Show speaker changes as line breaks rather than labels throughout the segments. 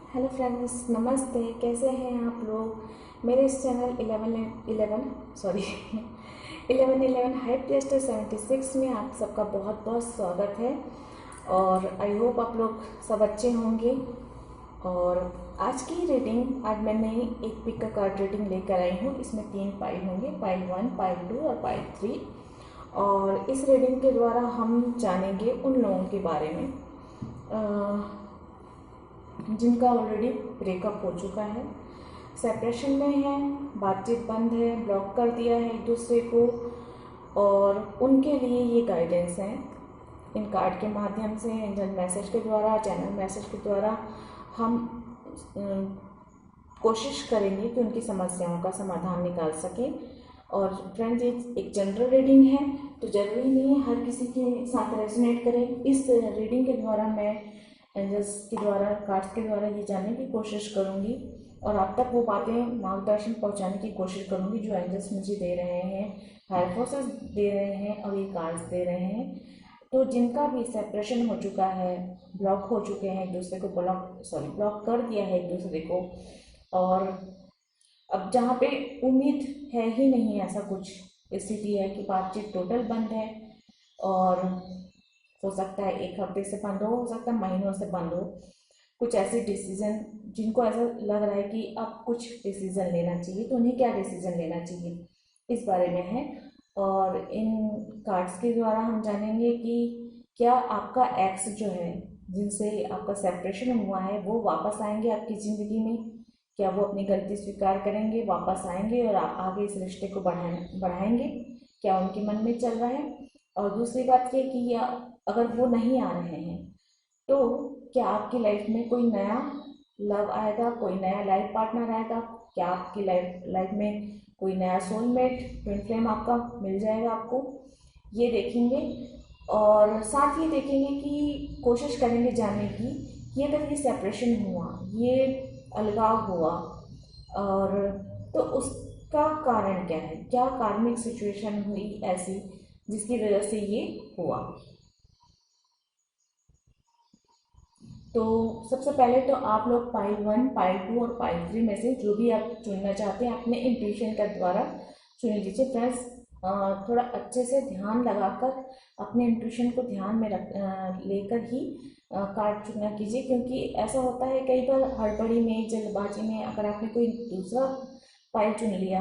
Hello friends, नमस्ते। कैसे हैं आप लोग। मेरे इस चैनल 11 हाइप टेस्टर 76 में आप सबका बहुत बहुत स्वागत है। और आई होप आप लोग सब अच्छे होंगे। और आज की रीडिंग, आज मैंने एक पिक का कार्ड रीडिंग लेकर आई हूँ। इसमें 3 पाइल होंगे, पाइल 1, पाइल 2 और पाइल 3। और इस रीडिंग के द्वारा हम जानेंगे उन लोगों के बारे में जिनका ऑलरेडी ब्रेकअप हो चुका है, सेपरेशन में है, बातचीत बंद है, ब्लॉक कर दिया है एक दूसरे को। और उनके लिए ये गाइडेंस है। इन कार्ड के माध्यम से, एंजल मैसेज के द्वारा, चैनल मैसेज के द्वारा हम कोशिश करेंगे कि उनकी समस्याओं का समाधान निकाल सकें। और फ्रेंड्स, ये एक जनरल रीडिंग है, तो ज़रूरी नहीं है हर किसी के साथ रेजोनेट करें। इस रीडिंग के द्वारा मैं एंजल्स के द्वारा, कार्ड्स के द्वारा ये जानने की कोशिश करूँगी और आप तक वो बातें, मार्गदर्शन पहुँचाने की कोशिश करूँगी जो एंजल्स मुझे दे रहे हैं, हायर फोर्सेस दे रहे हैं और ये कार्ड्स दे रहे हैं। तो जिनका भी सेपरेशन हो चुका है, ब्लॉक हो चुके हैं, एक दूसरे को ब्लॉक कर दिया है एक दूसरे को, और अब जहाँ पे उम्मीद है ही नहीं, ऐसा कुछ स्थिति है कि बातचीत टोटल बंद है। और हो सकता है 1 हफ्ते से बंद हो सकता है महीनों से बंद हो। कुछ ऐसे डिसीजन, जिनको ऐसा लग रहा है कि अब कुछ डिसीजन लेना चाहिए, तो उन्हें क्या डिसीजन लेना चाहिए, इस बारे में है। और इन कार्ड्स के द्वारा हम जानेंगे कि क्या आपका एक्स जो है, जिनसे आपका सेपरेशन हुआ है, वो वापस आएंगे आपकी ज़िंदगी में। क्या वो अपनी गलती स्वीकार करेंगे, वापस आएंगे और आप आगे इस रिश्ते को बढ़ाएंगे, क्या उनके मन में चल रहा है। और दूसरी बात ये कि या अगर वो नहीं आ रहे हैं, तो क्या आपकी लाइफ में कोई नया लव आएगा, कोई नया लाइफ पार्टनर आएगा, क्या आपकी लाइफ में कोई नया सोलमेट, ट्विन फ्लेम आपका मिल जाएगा आपको, ये देखेंगे। और साथ ही देखेंगे कि कोशिश करेंगे जानने की कि अगर ये सेपरेशन हुआ, ये अलगाव हुआ, और तो उसका कारण क्या है, क्या कार्मिक सिचुएशन हुई ऐसी जिसकी वजह से ये हुआ। तो सबसे पहले तो आप लोग पाइल 1, पाइल 2 और पाइल 3 में से जो भी आप चुनना चाहते हैं, अपने इंट्यूशन के द्वारा चुन लीजिए। फ्रेंड्स, थोड़ा अच्छे से ध्यान लगाकर अपने इंट्यूशन को ध्यान में रख लेकर ही कार्ड चुना कीजिए, क्योंकि ऐसा होता है कई बार हड़बड़ी में, जल्दबाजी में अगर आपने कोई दूसरा पाइल चुन लिया,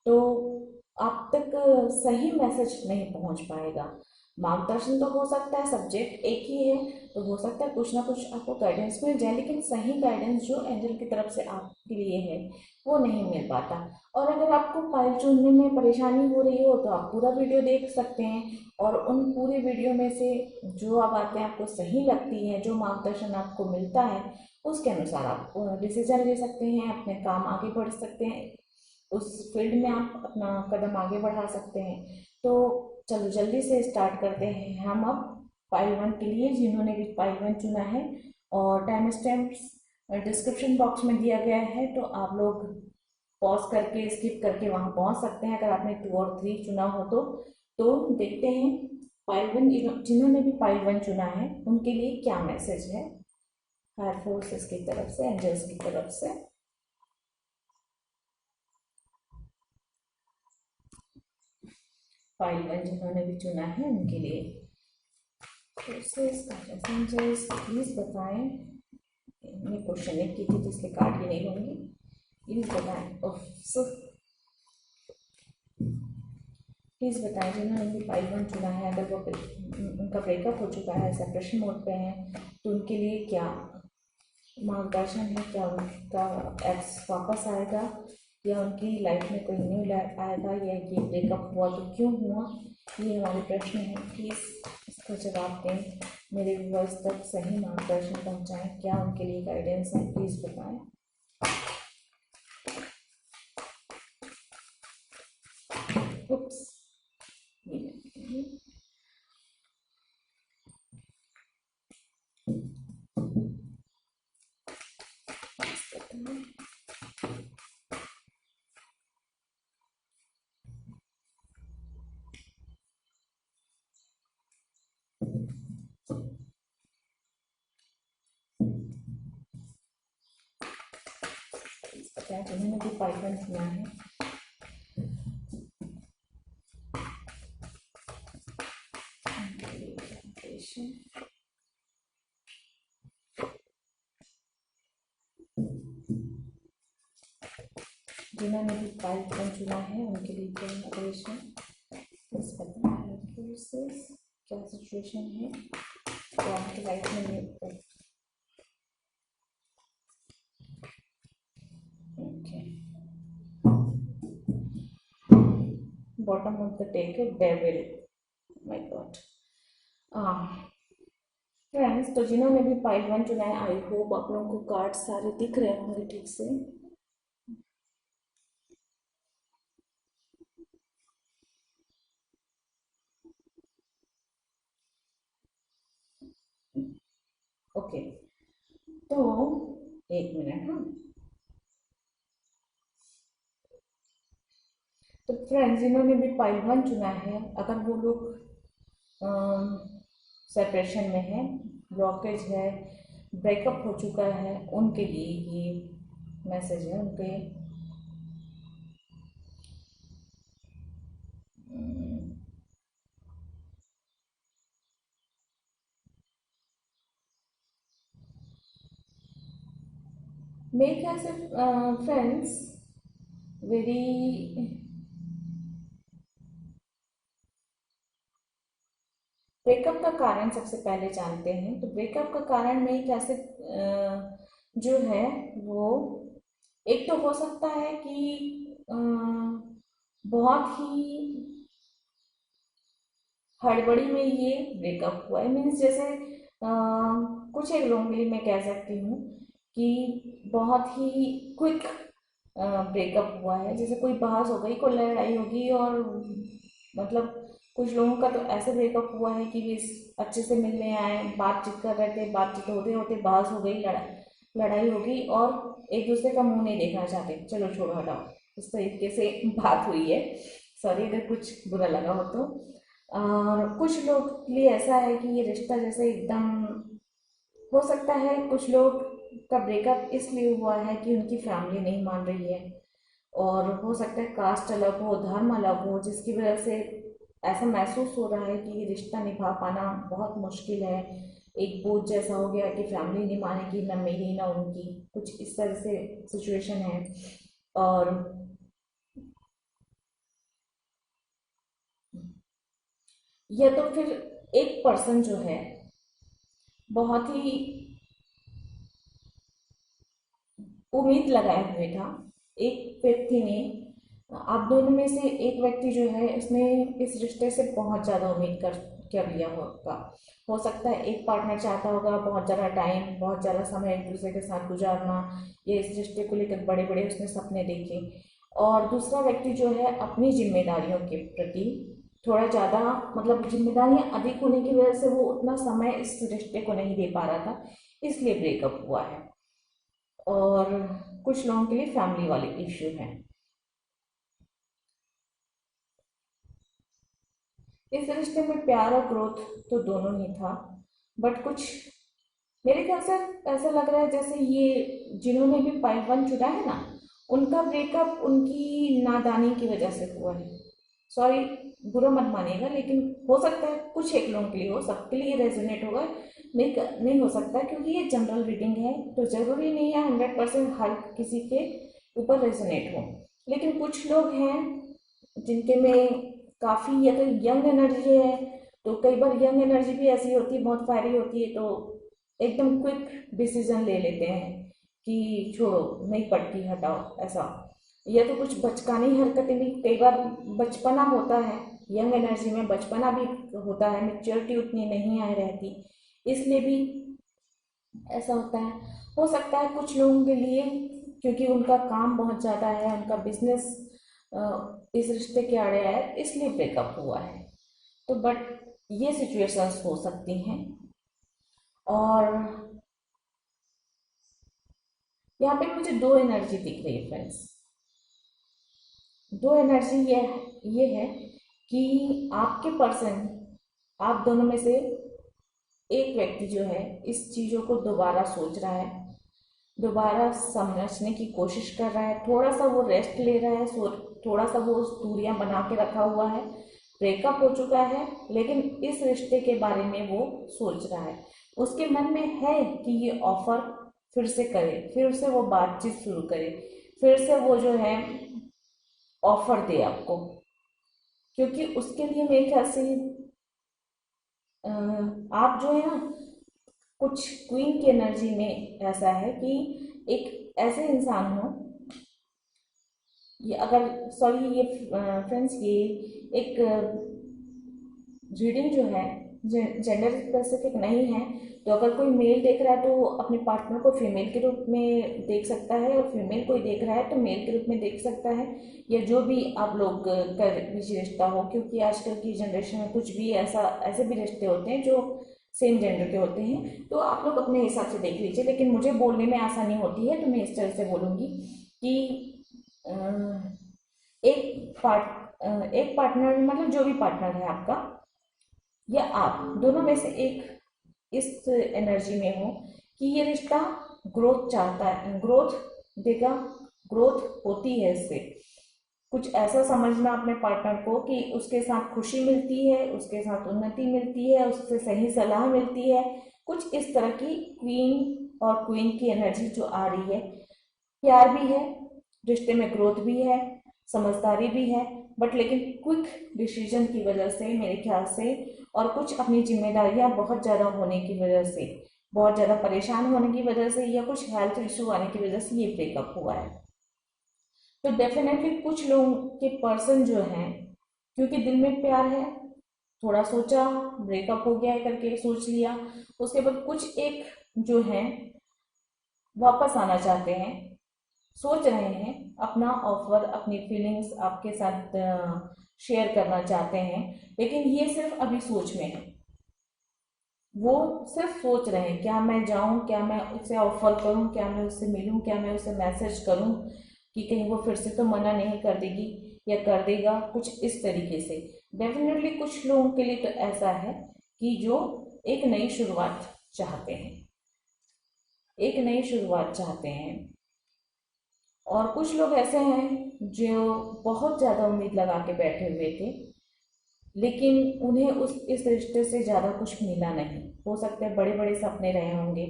तो आप तक सही मैसेज नहीं पहुंच पाएगा। मार्गदर्शन तो हो सकता है, सब्जेक्ट एक ही है, तो हो सकता है कुछ ना कुछ आपको गाइडेंस मिल जाए, लेकिन सही गाइडेंस जो एंजल की तरफ से आपके लिए है, वो नहीं मिल पाता। और अगर आपको फाइल चुनने में परेशानी हो रही हो, तो आप पूरा वीडियो देख सकते हैं और उन पूरे वीडियो में से जो बातें आपको सही लगती हैं, जो मार्गदर्शन आपको मिलता है, उसके अनुसार आप डिसीजन ले सकते हैं, अपने काम आगे बढ़ सकते हैं, उस फील्ड में आप अपना कदम आगे बढ़ा सकते हैं। तो चलो जल्दी से स्टार्ट करते हैं हम अब पाइल 1 के लिए, जिन्होंने भी पाइल 1 चुना है। और टाइम स्टैम्प्स डिस्क्रिप्शन बॉक्स में दिया गया है, तो आप लोग पॉज करके, स्किप करके वहाँ पहुँच सकते हैं अगर आपने 2 और 3 चुना हो तो देखते हैं पाइल 1, जिन्होंने भी पाइल 1 चुना है उनके लिए क्या मैसेज है हायर फोर्सेस की तरफ से, एंजल्स की तरफ से। पाइल 1 जिन्होंने भी चुना है उनके लिए फोर्सेस, एंजल्स प्लीज बताएं। मैं क्वेश्चन एक की थी तो इसलिए कार्ड ही नहीं होंगी, प्लीज बताएं। प्लीज बताएं जिन्होंने भी पाइल 1 चुना है, अगर वो उनका ब्रेकअप हो चुका है, सेपरेशन मोड पे हैं, तो उनके लिए क्या मार्गदर्शन है। क्या उनका एक्स वापस आएगा, या उनकी लाइफ में कोई न्यू लाइफ आएगा, या ये ब्रेकअप हुआ तो क्यों हुआ, ये हमारे प्रश्न हैं। प्लीज़ इसका जवाब दें, मेरे व्यूअर्स तक सही मार्गदर्शन पहुंचाएं, क्या उनके लिए गाइडेंस है, प्लीज़ बताएं। उप्स, ये सकता है जिन्होंने भी पाइथन चुना है। जिन्होंने भी पाइथन चुना है उनके लिए क्या ऑपरेशन, इस पता है क्या सिचुएशन है, क्या आपकी लाइफ में बॉटम ऑफ द टेक है डेविल, माय गॉड। फ्रेंड्स, तो जिन्होंने भी पाइल 1 चुना है, आई होप आप लोगों को कार्ड सारे दिख रहे होंगे ठीक से। ओके, तो एक मिनट। हाँ, तो फ्रेंड्स, जिन्होंने भी पाइल 1 चुना है, अगर वो लोग सेपरेशन में है, ब्लॉकेज है, ब्रेकअप हो चुका है, उनके लिए ये मैसेज है। उनके मेरे ख्याल से फ्रेंड्स वेरी ब्रेकअप का कारण सबसे पहले जानते हैं। तो ब्रेकअप का कारण मेरे ख्याल से जो है वो एक तो हो सकता है कि बहुत ही हड़बड़ी में ये ब्रेकअप हुआ है। मीन्स जैसे कुछ एक लोगों के लिए मैं कह सकती हूँ कि बहुत ही क्विक ब्रेकअप हुआ है। जैसे कोई बहस हो गई, कोई लड़ाई होगी, और मतलब कुछ लोगों का तो ऐसे ब्रेकअप हुआ है कि वे अच्छे से मिलने आए, बातचीत कर रहे थे, बातचीत होते होते बहस हो गई, लड़ाई हो गई, और एक दूसरे का मुंह नहीं देखना चाहते, चलो छोड़ो हटाओ, इस तरीके से बात हुई है। सॉरी अगर कुछ बुरा लगा हो तो। और कुछ लोग के लिए ऐसा है कि ये रिश्ता जैसे एकदम, हो सकता है कुछ लोग का ब्रेकअप इसलिए हुआ है कि उनकी फैमिली नहीं मान रही है, और हो सकता है कास्ट अलग हो, धर्म अलग हो, जिसकी वजह से ऐसा महसूस हो रहा है कि ये रिश्ता निभा पाना बहुत मुश्किल है। एक बोझ जैसा हो गया कि फैमिली नहीं मानेगी, ना मेरी ना उनकी, कुछ इस तरह से सिचुएशन है। और या तो फिर एक पर्सन जो है बहुत ही उम्मीद लगाए हुए था, एक व्यक्ति ने, आप दोनों में से एक व्यक्ति जो है उसने इस रिश्ते से बहुत ज़्यादा उम्मीद कर लिया होगा। हो सकता है एक पार्टनर चाहता होगा बहुत ज़्यादा टाइम, बहुत ज़्यादा समय एक दूसरे के साथ गुजारना, ये इस रिश्ते को लेकर बड़े बड़े उसने सपने देखे। और दूसरा व्यक्ति जो है अपनी जिम्मेदारियों के प्रति थोड़ा ज़्यादा, मतलब जिम्मेदारियां अधिक होने की वजह से वो उतना समय इस रिश्ते को नहीं दे पा रहा था, इसलिए ब्रेकअप हुआ है। और कुछ लोगों के लिए फैमिली वाले इश्यू हैं। इस रिश्ते में प्यार और ग्रोथ तो दोनों ही था, बट कुछ मेरे ख्याल से ऐसा लग रहा है जैसे ये जिन्होंने भी पाइल 1 चुना है ना, उनका ब्रेकअप उनकी नादानी की वजह से हुआ है। सॉरी, बुरा मत मानिएगा, लेकिन हो सकता है कुछ एक लोगों के लिए हो, सबके लिए रेजोनेट होगा, नहीं हो सकता, क्योंकि ये जनरल रीडिंग है, तो ज़रूरी नहीं है 100% हर किसी के ऊपर रेजोनेट हो। लेकिन कुछ लोग हैं जिनके में काफ़ी या तो यंग एनर्जी है, तो कई बार यंग एनर्जी भी ऐसी होती है, बहुत फायरी होती है, तो एकदम क्विक डिसीजन ले लेते हैं कि छोड़ो, नहीं पड़ती, हटाओ, ऐसा। या तो कुछ बचकानी हरकतें भी, कई बार बचपना होता है, यंग एनर्जी में बचपना भी होता है, मेच्योरिटी उतनी नहीं आ रहती, इसलिए भी ऐसा होता है। हो सकता है कुछ लोगों के लिए क्योंकि उनका काम बहुत ज़्यादा है, उनका बिजनेस इस रिश्ते के आड़े आया, इसलिए ब्रेकअप हुआ है। तो बट ये सिचुएशंस हो सकती हैं। और यहाँ पे मुझे दो एनर्जी दिख रही है फ्रेंड्स। दो एनर्जी ये है कि आपके पर्सन, आप दोनों में से एक व्यक्ति जो है इस चीज़ों को दोबारा सोच रहा है, दोबारा समझने की कोशिश कर रहा है, थोड़ा सा वो रेस्ट ले रहा है, थोड़ा सा वो दूरियां बना के रखा हुआ है। ब्रेकअप हो चुका है लेकिन इस रिश्ते के बारे में वो सोच रहा है। उसके मन में है कि ये ऑफर फिर से करे, फिर से वो बातचीत शुरू करे, फिर से वो जो है ऑफर दे आपको, क्योंकि उसके लिए मेरे ख्याल से आप जो है ना, कुछ क्वीन की एनर्जी में ऐसा है कि एक ऐसे इंसान हो, ये अगर सॉरी ये फ्रेंड्स, ये एक रीडिंग जो है जेंडर स्पेसिफिक नहीं है। तो अगर कोई मेल देख रहा है तो वो अपने पार्टनर को फीमेल के रूप में देख सकता है, और फीमेल कोई देख रहा है तो मेल के रूप में देख सकता है, या जो भी आप लोग कर बीच रिश्ता हो, क्योंकि आजकल की जनरेशन में कुछ भी ऐसे भी रिश्ते होते हैं जो सेम जेंडर के होते हैं। तो आप लोग अपने हिसाब से देख लीजिए, लेकिन मुझे बोलने में आसानी होती है तो मैं इस तरह से बोलूँगी कि एक पार्टनर, मतलब जो भी पार्टनर है आपका या आप दोनों में से एक इस एनर्जी में हो कि ये रिश्ता ग्रोथ चाहता है, ग्रोथ देगा, ग्रोथ होती है इससे। कुछ ऐसा समझना अपने पार्टनर को कि उसके साथ खुशी मिलती है, उसके साथ उन्नति मिलती है, उससे सही सलाह मिलती है। कुछ इस तरह की क्वीन और क्वीन की एनर्जी जो आ रही है। प्यार भी है, रिश्ते में ग्रोथ भी है, समझदारी भी है, बट लेकिन क्विक डिसीजन की वजह से मेरे ख्याल से, और कुछ अपनी जिम्मेदारियां बहुत ज़्यादा होने की वजह से, बहुत ज़्यादा परेशान होने की वजह से, या कुछ हेल्थ इशू आने की वजह से ये ब्रेकअप हुआ है। तो डेफिनेटली कुछ लोगों के पर्सन जो हैं, क्योंकि दिल में प्यार है, थोड़ा सोचा, ब्रेकअप हो गया है करके सोच लिया, उसके बाद कुछ एक जो है वापस आना चाहते हैं, सोच रहे हैं, अपना ऑफर, अपनी फीलिंग्स आपके साथ शेयर करना चाहते हैं, लेकिन ये सिर्फ अभी सोच में है। वो सिर्फ सोच रहे हैं, क्या मैं जाऊं, क्या मैं उससे ऑफर करूं, क्या मैं उससे मिलूं, क्या मैं उसे मैसेज करूं कि कहीं वो फिर से तो मना नहीं कर देगी या कर देगा, कुछ इस तरीके से। डेफिनेटली कुछ लोगों के लिए तो ऐसा है कि जो एक नई शुरुआत चाहते हैं, एक नई शुरुआत चाहते हैं। और कुछ लोग ऐसे हैं जो बहुत ज़्यादा उम्मीद लगा के बैठे हुए थे, लेकिन उन्हें इस रिश्ते से ज़्यादा कुछ मिला नहीं। हो सकता है बड़े बड़े सपने रहे होंगे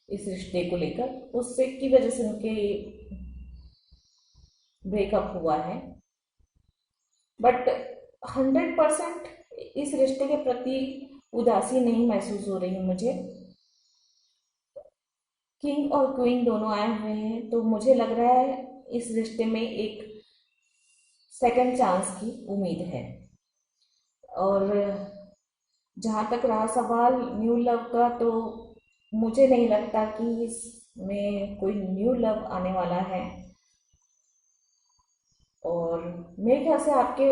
इस रिश्ते को लेकर, उससे की वजह से उनके ब्रेकअप हुआ है। बट 100% इस रिश्ते के प्रति उदासी नहीं महसूस हो रही मुझे। किंग और क्वीन दोनों आए हुए हैं, तो मुझे लग रहा है इस रिश्ते में एक सेकंड चांस की उम्मीद है। और जहाँ तक रहा सवाल न्यू लव का, तो मुझे नहीं लगता कि इसमें कोई न्यू लव आने वाला है। और मेरे ख्याल से आपके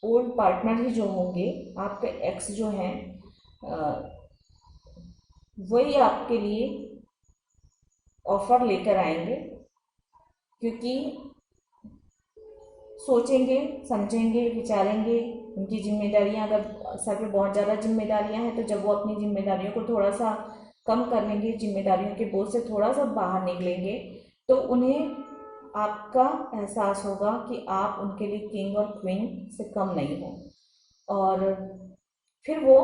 ओल्ड पार्टनर ही जो होंगे, आपके एक्स जो हैं, वही आपके लिए ऑफर लेकर आएंगे, क्योंकि सोचेंगे, समझेंगे, विचारेंगे। उनकी जिम्मेदारियां, अगर सर पे बहुत ज़्यादा जिम्मेदारियां हैं, तो जब वो अपनी जिम्मेदारियों को थोड़ा सा कम कर लेंगे, जिम्मेदारियों के बोझ से थोड़ा सा बाहर निकलेंगे, तो उन्हें आपका एहसास होगा कि आप उनके लिए किंग और क्वीन से कम नहीं हो। और फिर वो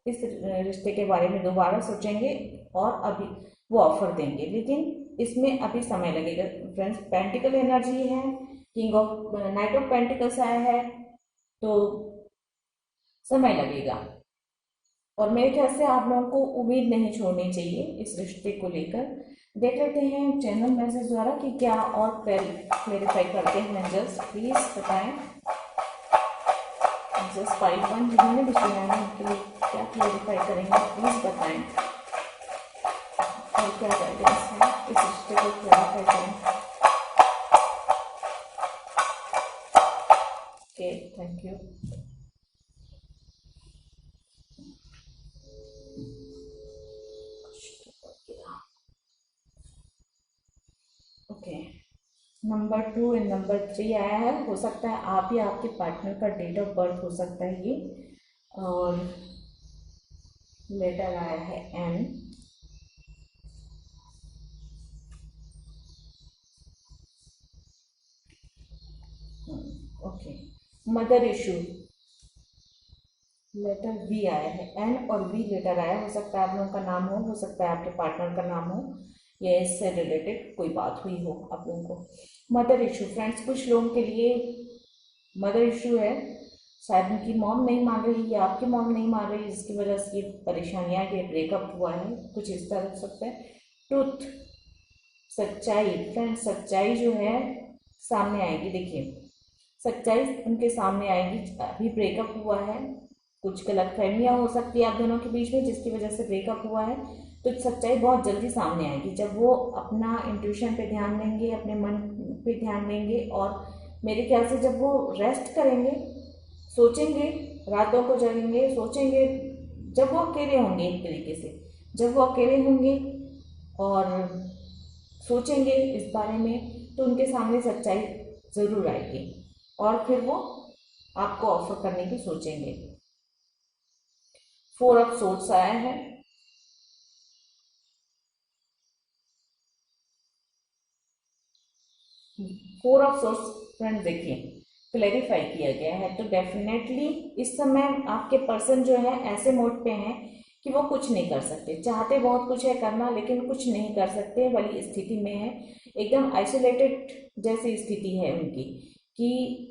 इस रिश्ते के बारे में दोबारा सोचेंगे और अभी वो ऑफर देंगे, लेकिन इसमें अभी समय लगेगा। फ्रेंड्स, पेंटिकल एनर्जी है, king of night of pentacles आया है, तो समय लगेगा। और मेरे ख्याल से आप लोगों को उम्मीद नहीं छोड़नी चाहिए इस रिश्ते को लेकर। देख लेते हैं चैनल मैसेज द्वारा कि क्या और क्लेरिफाई करते हैं। जस्ट प्लीज बताएं, जस्ट 5-1 जिन्होंने भी सुना है उनके लिए क्या क्लेरिफाई करेंगे, प्लीज बताएं। और क्या गाइडेंस है इस रिश्ते को क्लेरिफाई करें। Okay, thank you. Okay, number 2 and number 3 आया है। हो सकता है आप या आपके पार्टनर का डेट ऑफ बर्थ हो सकता है ये। और लेटर आया है एन। ओके, मदर इशू, लेटर वी आया है, एन और वी लेटर आया, हो सकता है आप लोगों का नाम हो सकता है आपके पार्टनर का नाम हो, या इससे रिलेटेड कोई बात हुई हो आप लोगों को। मदर इशू फ्रेंड्स, कुछ लोगों के लिए मदर इशू है, शायद उनकी मॉम नहीं मान रही या आपकी मॉम नहीं मान रही, जिसकी वजह से ये परेशानियाँ, ये ब्रेकअप हुआ है, कुछ इस तरह हो सकता है। ट्रुथ, सच्चाई फ्रेंड्स, सच्चाई जो है सामने आएगी। देखिए सच्चाई उनके सामने आएगी, अभी ब्रेकअप हुआ है, कुछ गलतफहमियां हो सकती है आप दोनों के बीच में जिसकी वजह से ब्रेकअप हुआ है, तो सच्चाई बहुत जल्दी सामने आएगी जब वो अपना इंट्यूशन पे ध्यान देंगे, अपने मन पे ध्यान देंगे, और मेरे ख्याल से जब वो रेस्ट करेंगे, सोचेंगे, रातों को जगेंगे, सोचेंगे, जब वो अकेले होंगे, एक तरीके से जब वो अकेले होंगे और सोचेंगे इस बारे में, तो उनके सामने सच्चाई ज़रूर आएगी और फिर वो आपको ऑफर करने की सोचेंगे। 4 ऑफ सोर्ड्स आया है, फोर ऑफ सोर्ड्स फ्रेंड्स देखिए क्लैरिफाई किया गया है, तो डेफिनेटली इस समय आपके पर्सन जो है ऐसे मोड पे हैं कि वो कुछ नहीं कर सकते, चाहते बहुत कुछ है करना लेकिन कुछ नहीं कर सकते वाली स्थिति में है, एकदम आइसोलेटेड जैसी स्थिति है उनकी कि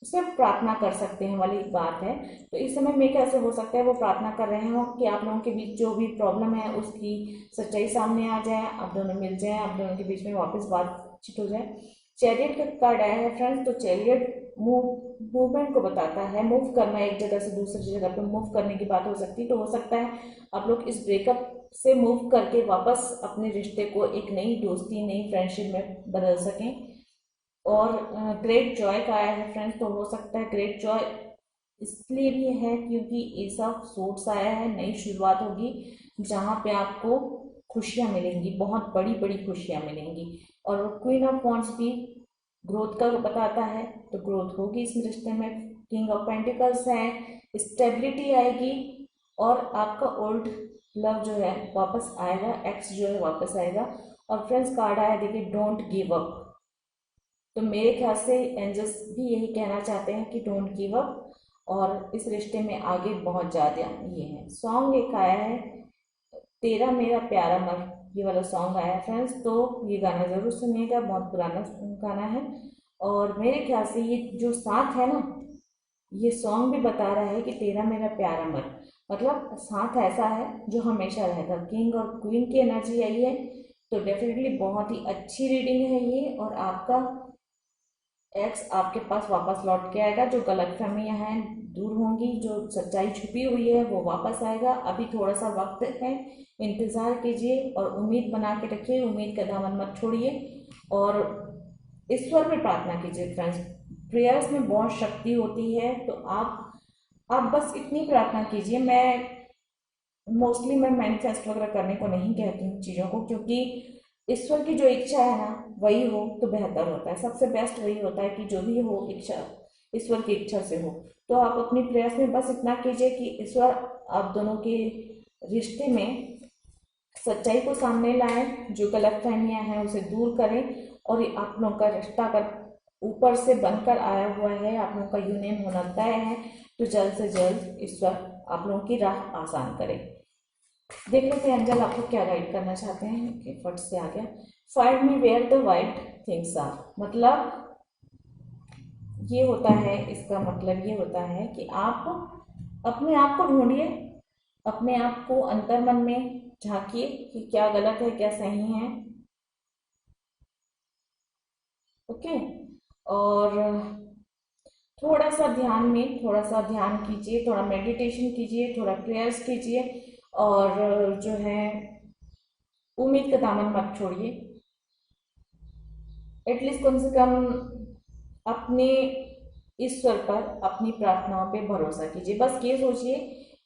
सिर्फ प्रार्थना कर सकते हैं वाली बात है। तो इस समय में कैसे हो सकता है वो प्रार्थना कर रहे हो कि आप लोगों के बीच जो भी प्रॉब्लम है उसकी सच्चाई सामने आ जाए, आप दोनों मिल जाएं, आप दोनों के बीच में वापस बातचीत हो जाए। चैरियट का कार्ड आया है फ्रेंड्स, तो चैरियट मूवमेंट को बताता है, मूव करना, एक जगह से दूसरी जगह पर मूव करने की बात हो सकती है। तो हो सकता है आप लोग इस ब्रेकअप से मूव करके वापस अपने रिश्ते को एक नई दोस्ती, नई फ्रेंडशिप में बदल सकें। और ग्रेट जॉय का आया है फ्रेंड्स, तो हो सकता है ग्रेट जॉय इसलिए भी है क्योंकि एस ऑफ सोर्ड्स आया है, नई शुरुआत होगी जहाँ पे आपको खुशियाँ मिलेंगी, बहुत बड़ी बड़ी खुशियाँ मिलेंगी। और क्वीन ऑफ वॉन्ड्स भी ग्रोथ का बताता है, तो ग्रोथ होगी इस रिश्ते में। किंग ऑफ पेंटिकल्स है, स्टेबिलिटी आएगी और आपका ओल्ड लव जो है वापस आएगा, एक्स जो है वापस आएगा। और फ्रेंड्स कार्ड आया देखिए डोंट गिव अप, तो मेरे ख्याल से एंजल्स भी यही कहना चाहते हैं कि डोंट गिव अप और इस रिश्ते में आगे बहुत ज़्यादा ये है। सॉन्ग एक आया है तेरा मेरा प्यारा मर, ये वाला सॉन्ग आया है फ्रेंड्स, तो ये गाना ज़रूर सुनिएगा, बहुत पुराना गाना है। और मेरे ख्याल से ये जो साथ है ना, ये सॉन्ग भी बता रहा है कि तेरा मेरा प्यारा मर, मतलब साथ ऐसा है जो हमेशा रहेगा। किंग और क्वीन की एनर्जी आई है, तो डेफिनेटली बहुत ही अच्छी रीडिंग है ये, और आपका एक्स आपके पास वापस लौट के आएगा, जो गलतफहमियां हैं दूर होंगी, जो सच्चाई छुपी हुई है वो वापस आएगा। अभी थोड़ा सा वक्त है, इंतज़ार कीजिए और उम्मीद बना के रखिए, उम्मीद का दामन मत छोड़िए और ईश्वर में प्रार्थना कीजिए फ्रेंड्स। प्रेयर्स में बहुत शक्ति होती है, तो आप बस इतनी प्रार्थना कीजिए। मोस्टली मैं मैनिफेस्ट वगैरह करने को नहीं कहती हूँ चीज़ों को, क्योंकि ईश्वर की जो इच्छा है ना वही हो तो बेहतर होता है, सबसे बेस्ट वही होता है कि जो भी हो इच्छा ईश्वर की इच्छा से हो। तो आप अपनी प्रयास में बस इतना कीजिए कि ईश्वर आप दोनों के रिश्ते में सच्चाई को सामने लाएं, जो गलतफहमियां हैं उसे दूर करें, और आप लोगों का रिश्ता अगर ऊपर से बनकर आया हुआ है, आप लोगों का यूनियन होना तय है, तो जल्द से जल्द ईश्वर आप लोगों की राह आसान करे। देख लेते हैं एंजल आपको क्या गाइड करना चाहते हैं। ओके फट से आ गया, find me where the white things are, मतलब ये होता है, इसका मतलब ये होता है कि आप अपने आप को ढूंढिए, अपने आप को अंतर मन में झांकिए कि क्या गलत है क्या सही है। ओके, और थोड़ा सा ध्यान में, थोड़ा सा ध्यान कीजिए, थोड़ा मेडिटेशन कीजिए, थोड़ा प्रेयर्स कीजिए, और जो है उम्मीद का दामन मत छोड़िए। एटलीस्ट कम से कम अपने ईश्वर पर, अपनी प्रार्थनाओं पे भरोसा कीजिए। बस ये सोचिए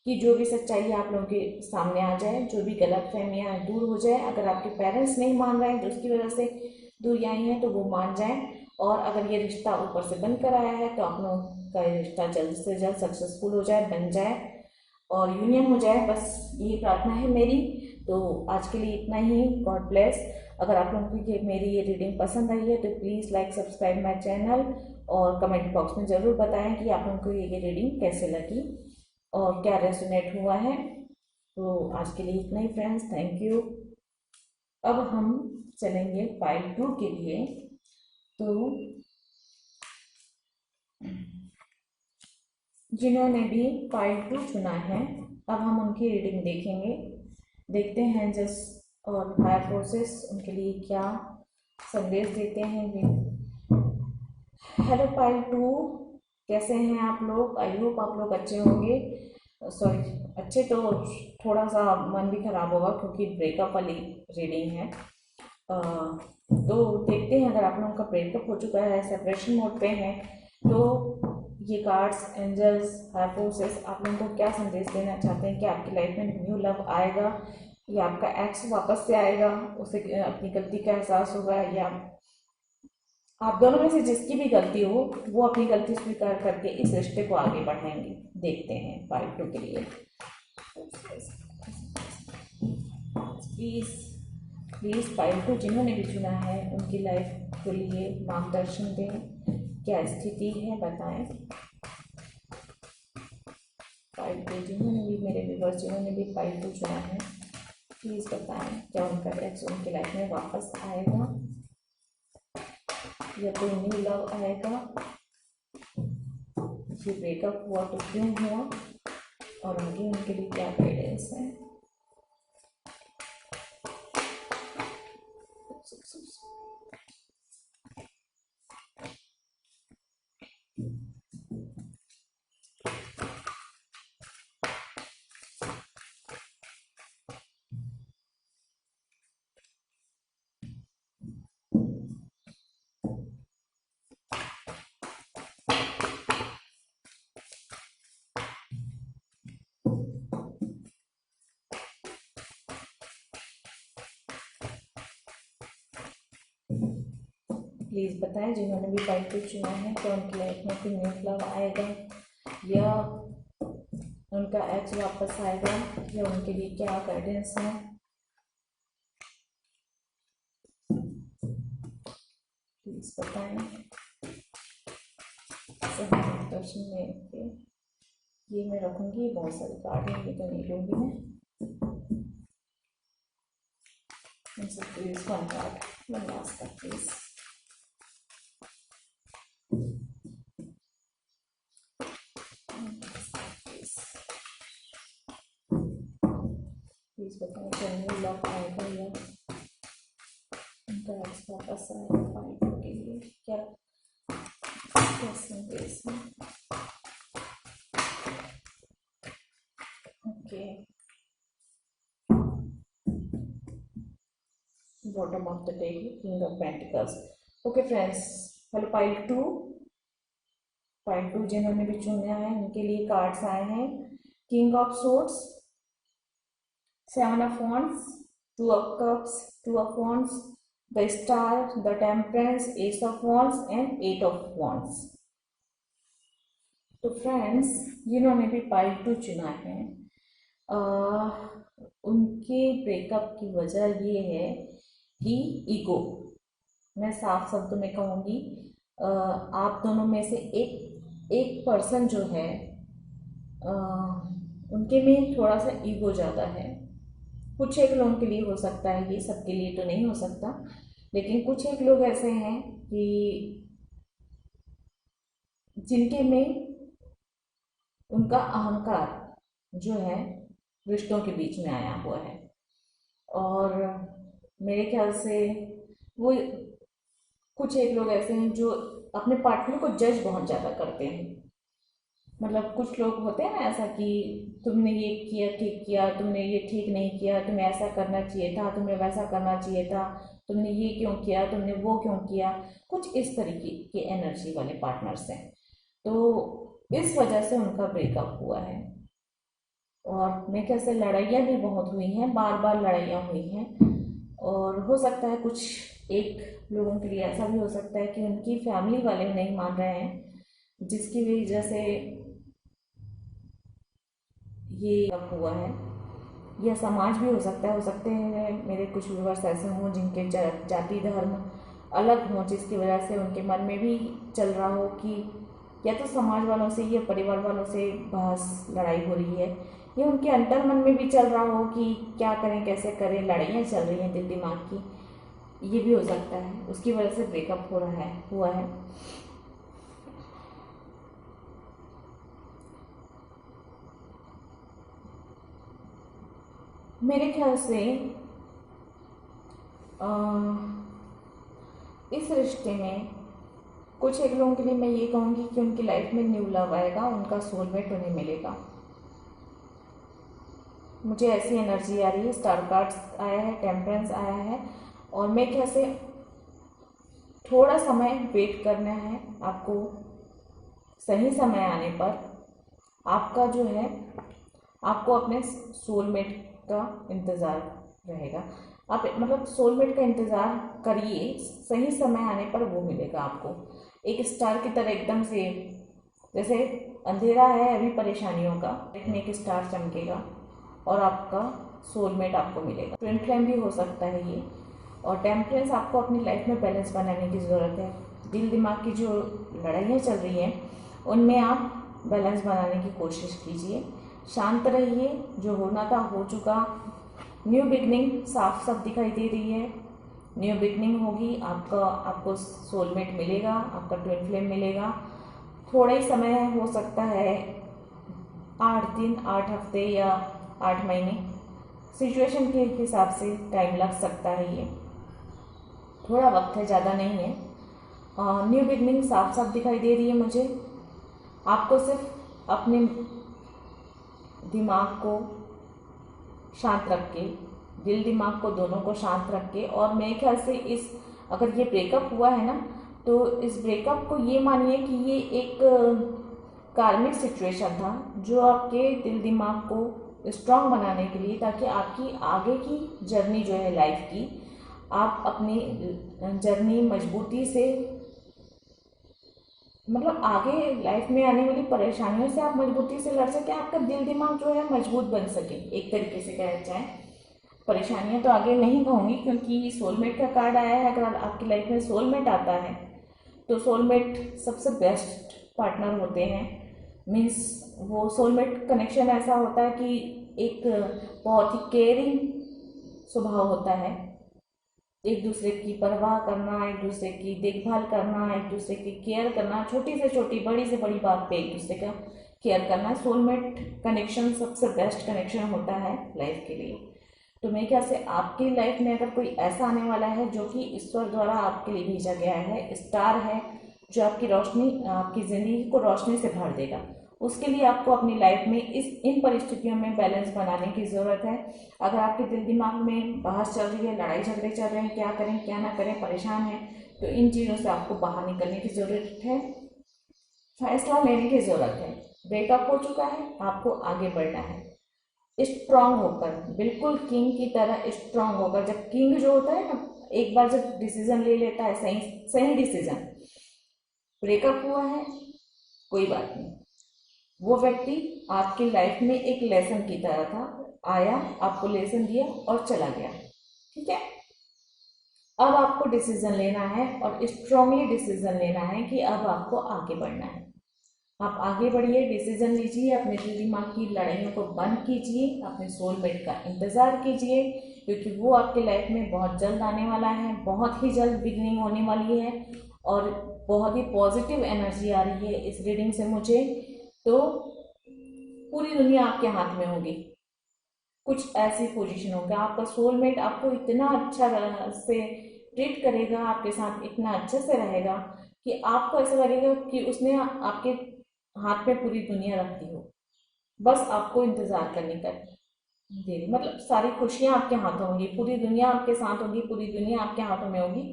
कि जो भी सच्चाई आप लोगों के सामने आ जाए, जो भी गलतफहमियां दूर हो जाए। अगर आपके पेरेंट्स नहीं मान रहे हैं, जो उसकी वजह से दूर आई हैं, तो वो मान जाएं। और अगर ये रिश्ता ऊपर से बनकर आया है, तो आप लोगों का ये रिश्ता जल्द से जल्द सक्सेसफुल हो जाए, बन जाए और यूनियन हो जाए, बस यही प्रार्थना है मेरी। तो आज के लिए इतना ही, गॉड ब्लेस। अगर आप लोगों को मेरी ये रीडिंग पसंद आई है तो please like subscribe my channel और कमेंट बॉक्स में ज़रूर बताएं कि आप लोगों को ये रीडिंग कैसे लगी और क्या रेजोनेट हुआ है। तो आज के लिए इतना ही फ्रेंड्स, थैंक यू। अब हम चलेंगे पार्ट 2 के लिए। तो जिन्होंने भी पार्ट 2 चुना है, अब हम उनकी रीडिंग देखेंगे। देखते हैं एंजल्स और हायर फोर्सेस उनके लिए क्या संदेश देते हैं वे। हेलो पार्ट 2, कैसे हैं आप लोग? आई होप आप लोग अच्छे होंगे। सॉरी, अच्छे तो थोड़ा सा मन भी खराब होगा क्योंकि ब्रेकअप वाली रीडिंग है। तो देखते हैं, अगर आप लोगों का ब्रेकअप हो चुका है, सेपरेशन मोड पे हैं, तो ये कार्ड्स, एंजल्स, हायर फोर्सेस आप लोगों को क्या संदेश देना चाहते हैं कि आपकी लाइफ में न्यू लव आएगा या आपका एक्स वापस से आएगा, उसे अपनी गलती का एहसास होगा, या आप दोनों में से जिसकी भी गलती हो वो अपनी गलती स्वीकार करके इस रिश्ते को आगे बढ़ाएंगे। देखते हैं पार्ट 2 के लिए। प्लीज़ पार्ट 2 जिन्होंने भी चुना है उनकी लाइफ के लिए मार्गदर्शन दें, क्या स्थिति है बताएं। पार्ट 2 जिन्होंने भी, मेरे व्यूअर्स जिन्होंने भी पार्ट 2 चुना है, प्लीज़ बताएं क्या उनका एक्स उनकी लाइफ में वापस आएगा या कोई न्यू लव आएगा, ये ब्रेकअप हुआ तो क्यों हुआ, और आगे उनके लिए क्या गाइडेंस है। प्लीज़ बताएं जिन्होंने भी पार्ट 2 चुना है क्या उनकी लाइफ में कोई न्यू लव आएगा या उनका एक्स वापस आएगा, या उनके लिए क्या गाइडेंस है। प्लीज़ बताएं। दर्शन में ये मैं रखूँगी, बहुत सारे कार्ड हैं, ये तो नहीं लूँगी मैं। Please one card, one last card please. Please बताएं क्या न्यू लव आएगा या उनका एक्स वापस आएगा पार्ट 2 के लिए, क्या संदेश है। Okay, bottom of the deck, king of pentacles. Okay friends, hello part 2 जिन्होंने भी चुना है उनके लिए कार्ड्स आए हैं। King of swords, 7 of wands, 2 of cups, 2 of wands, the star, the temperance, ace of wands and 8 of wands। तो friends, जिन्होंने भी पार्ट 2 चुना है, उनके ब्रेकअप की वजह ये है कि ईगो, मैं साफ शब्दों में कहूँगी, आप दोनों में से एक पर्सन जो है, उनके में थोड़ा सा ईगो ज़्यादा है। कुछ एक लोगों के लिए हो सकता है, ये सबके लिए तो नहीं हो सकता, लेकिन कुछ एक लोग ऐसे हैं कि जिनके में उनका अहंकार जो है रिश्तों के बीच में आया हुआ है, और मेरे ख्याल से वो कुछ एक लोग ऐसे हैं जो अपने पार्टनर को जज बहुत ज़्यादा करते हैं। मतलब कुछ लोग होते हैं ना ऐसा कि तुमने ये किया ठीक किया, तुमने ये ठीक नहीं किया, तुम्हें ऐसा करना चाहिए था, तुम्हें वैसा करना चाहिए था, तुमने ये क्यों किया, तुमने वो क्यों किया, कुछ इस तरीके की एनर्जी वाले पार्टनर्स हैं। तो इस वजह से उनका ब्रेकअप हुआ है, और मेरे ख्याल से लड़ाइयाँ भी बहुत हुई हैं, बार बार लड़ाइयाँ हुई हैं। और हो सकता है कुछ एक लोगों के लिए ऐसा भी हो सकता है कि उनकी फैमिली वाले नहीं मान रहे हैं, जिसकी वजह से ये हुआ है, या समाज भी हो सकता है। हो सकते हैं मेरे कुछ व्यूअर्स ऐसे हों जिनके जाति धर्म अलग हों, जिसकी वजह से उनके मन में भी चल रहा हो कि या तो समाज वालों से या परिवार वालों से बहस लड़ाई हो रही है, या उनके अंतर मन में भी चल रहा हो कि क्या करें कैसे करें, लड़ाइयाँ चल रही हैं दिल दिमाग की, ये भी हो सकता है। उसकी वजह से ब्रेकअप हो रहा है, हुआ है। मेरे ख्याल से इस रिश्ते में कुछ एक लोगों के लिए मैं ये कहूँगी कि उनकी लाइफ में न्यू लव आएगा, उनका सोलमेट उन्हें मिलेगा। मुझे ऐसी एनर्जी आ रही है। स्टार कार्ड्स आया है, टेम्परेंस आया है, और मेरे ख्याल से थोड़ा समय वेट करना है आपको। सही समय आने पर आपका जो है, आपको अपने सोलमेट का इंतज़ार रहेगा। आप मतलब सोलमेट का इंतज़ार करिए, सही समय आने पर वो मिलेगा आपको। एक स्टार की तरह एकदम से, जैसे अंधेरा है अभी परेशानियों का, लेकिन एक स्टार चमकेगा और आपका सोलमेट आपको मिलेगा। ट्विन फ्लेम भी हो सकता है ये। और टेम्परेंस, आपको अपनी लाइफ में बैलेंस बनाने की ज़रूरत है। दिल दिमाग की जो लड़ाइयाँ चल रही हैं उनमें आप बैलेंस बनाने की कोशिश कीजिए। शांत रहिए, जो होना था हो चुका। न्यू बिगनिंग साफ साफ दिखाई दे रही है। न्यू बिगनिंग होगी, आपको सोलमेट मिलेगा, आपका ट्विन फ्लेम मिलेगा। थोड़ा ही समय हो सकता है, 8 दिन, 8 हफ्ते या 8 महीने, सिचुएशन के हिसाब से टाइम लग सकता है। ये थोड़ा वक्त है, ज़्यादा नहीं है। न्यू बिगनिंग साफ साफ दिखाई दे रही है मुझे। आपको सिर्फ अपने दिमाग को शांत रख के, दिल दिमाग को दोनों को शांत रख के, और मेरे ख्याल से अगर ये ब्रेकअप हुआ है ना, तो इस ब्रेकअप को ये मानिए कि ये एक कार्मिक सिचुएशन था, जो आपके दिल दिमाग को स्ट्रांग बनाने के लिए, ताकि आपकी आगे की जर्नी जो है लाइफ की, आप अपनी जर्नी मजबूती से, मतलब आगे लाइफ में आने वाली परेशानियों से आप मजबूती से लड़ सके, आपका दिल दिमाग जो है मजबूत बन सके, एक तरीके से कहा जाए। परेशानियां तो आगे नहीं कहूँगी, क्योंकि सोलमेट का कार्ड आया है। अगर आपकी लाइफ में सोलमेट आता है तो सोलमेट सबसे बेस्ट पार्टनर होते हैं। मीन्स वो सोलमेट कनेक्शन ऐसा होता है कि एक बहुत ही केयरिंग स्वभाव होता है। एक दूसरे की परवाह करना, एक दूसरे की देखभाल करना, एक दूसरे की केयर करना, छोटी से छोटी बड़ी से बड़ी बात पे एक दूसरे का केयर करना। सोलमेट कनेक्शन सबसे बेस्ट कनेक्शन होता है लाइफ के लिए। तो मेरे ख्याल से आपकी लाइफ में अगर कोई ऐसा आने वाला है जो कि ईश्वर द्वारा आपके लिए भेजा गया है, स्टार है, जो आपकी रोशनी, आपकी ज़िंदगी को रोशनी से भर देगा, उसके लिए आपको अपनी लाइफ में इन परिस्थितियों में बैलेंस बनाने की ज़रूरत है। अगर आपके दिल दिमाग में बहस चल रही है, लड़ाई झगड़े चल रहे हैं, क्या करें क्या ना करें, परेशान है, तो इन चीज़ों से आपको बाहर निकलने की ज़रूरत है, फैसला लेने की ज़रूरत है। ब्रेकअप हो चुका है, आपको आगे बढ़ना है स्ट्रांग होकर, बिल्कुल किंग की तरह स्ट्रांग होकर। जब किंग जो होता है ना, एक बार जब डिसीजन ले लेता है, सही सही डिसीजन। ब्रेकअप हुआ है, कोई बात नहीं, वो व्यक्ति आपकी लाइफ में एक लेसन की तरह था, आया, आपको लेसन दिया और चला गया, ठीक है। अब आपको डिसीजन लेना है, और स्ट्रांगली डिसीजन लेना है कि अब आपको आगे बढ़ना है। आप आगे बढ़िए, डिसीजन लीजिए, अपने दिल दिमाग की लड़ाइयों को बंद कीजिए, अपने सोलमेट का इंतज़ार कीजिए, क्योंकि वो आपके लाइफ में बहुत जल्द आने वाला है, बहुत ही जल्द बिगनिंग होने वाली है, और बहुत ही पॉजिटिव एनर्जी आ रही है इस रीडिंग से मुझे। तो पूरी दुनिया आपके हाथ में होगी, कुछ ऐसी पोजीशन होगा, आपका सोलमेट आपको इतना अच्छा से ट्रीट करेगा, आपके साथ इतना अच्छे से रहेगा कि आपको ऐसा लगेगा कि उसने आपके हाथ में पूरी दुनिया रख दी हो, बस आपको इंतज़ार करने का देरी। मतलब सारी खुशियाँ आपके हाथों होंगी, पूरी दुनिया आपके साथ होगी, पूरी दुनिया आपके हाथों में होगी,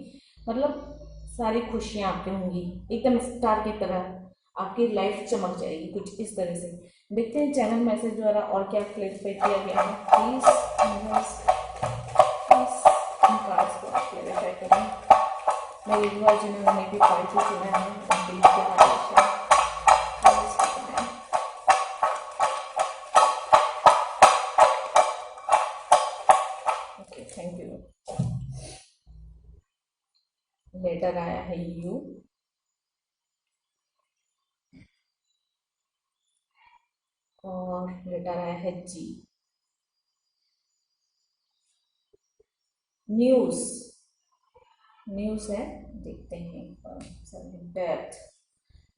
मतलब सारी खुशियाँ आपके होंगी, एकदम स्टार की तरह आपकी लाइफ चमक जाएगी, कुछ इस तरह से। देखते हैं चैनल मैसेज द्वारा और क्या क्लैरिफाई किया गया है। प्लीज़ इन कार्ड्स को क्लैरिफाई करें। मेरे व्यूअर्स जिन्होंने भी पॉइंट चुना है, उनके लिए क्या आदेश है, प्लीज़ बताएं। Okay, thank you. लेटर आया है यू, और लेटर आया है जी। न्यूज़, न्यूज़ है, देखते हैं। डेथ,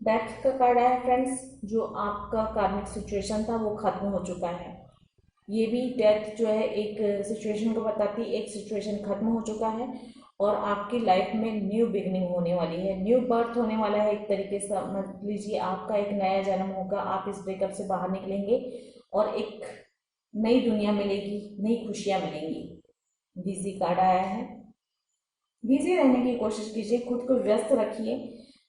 डेथ का कार्ड आया फ्रेंड्स, जो आपका कार्मिक सिचुएशन था वो खत्म हो चुका है। ये भी डेथ जो है एक सिचुएशन को बताती है, एक सिचुएशन खत्म हो चुका है और आपकी लाइफ में न्यू बिगनिंग होने वाली है, न्यू बर्थ होने वाला है। एक तरीके से समझ लीजिए आपका एक नया जन्म होगा, आप इस ब्रेकअप से बाहर निकलेंगे और एक नई दुनिया मिलेगी, नई खुशियाँ मिलेंगी। बिजी कार्ड आया है, बिजी रहने की कोशिश कीजिए, खुद को व्यस्त रखिए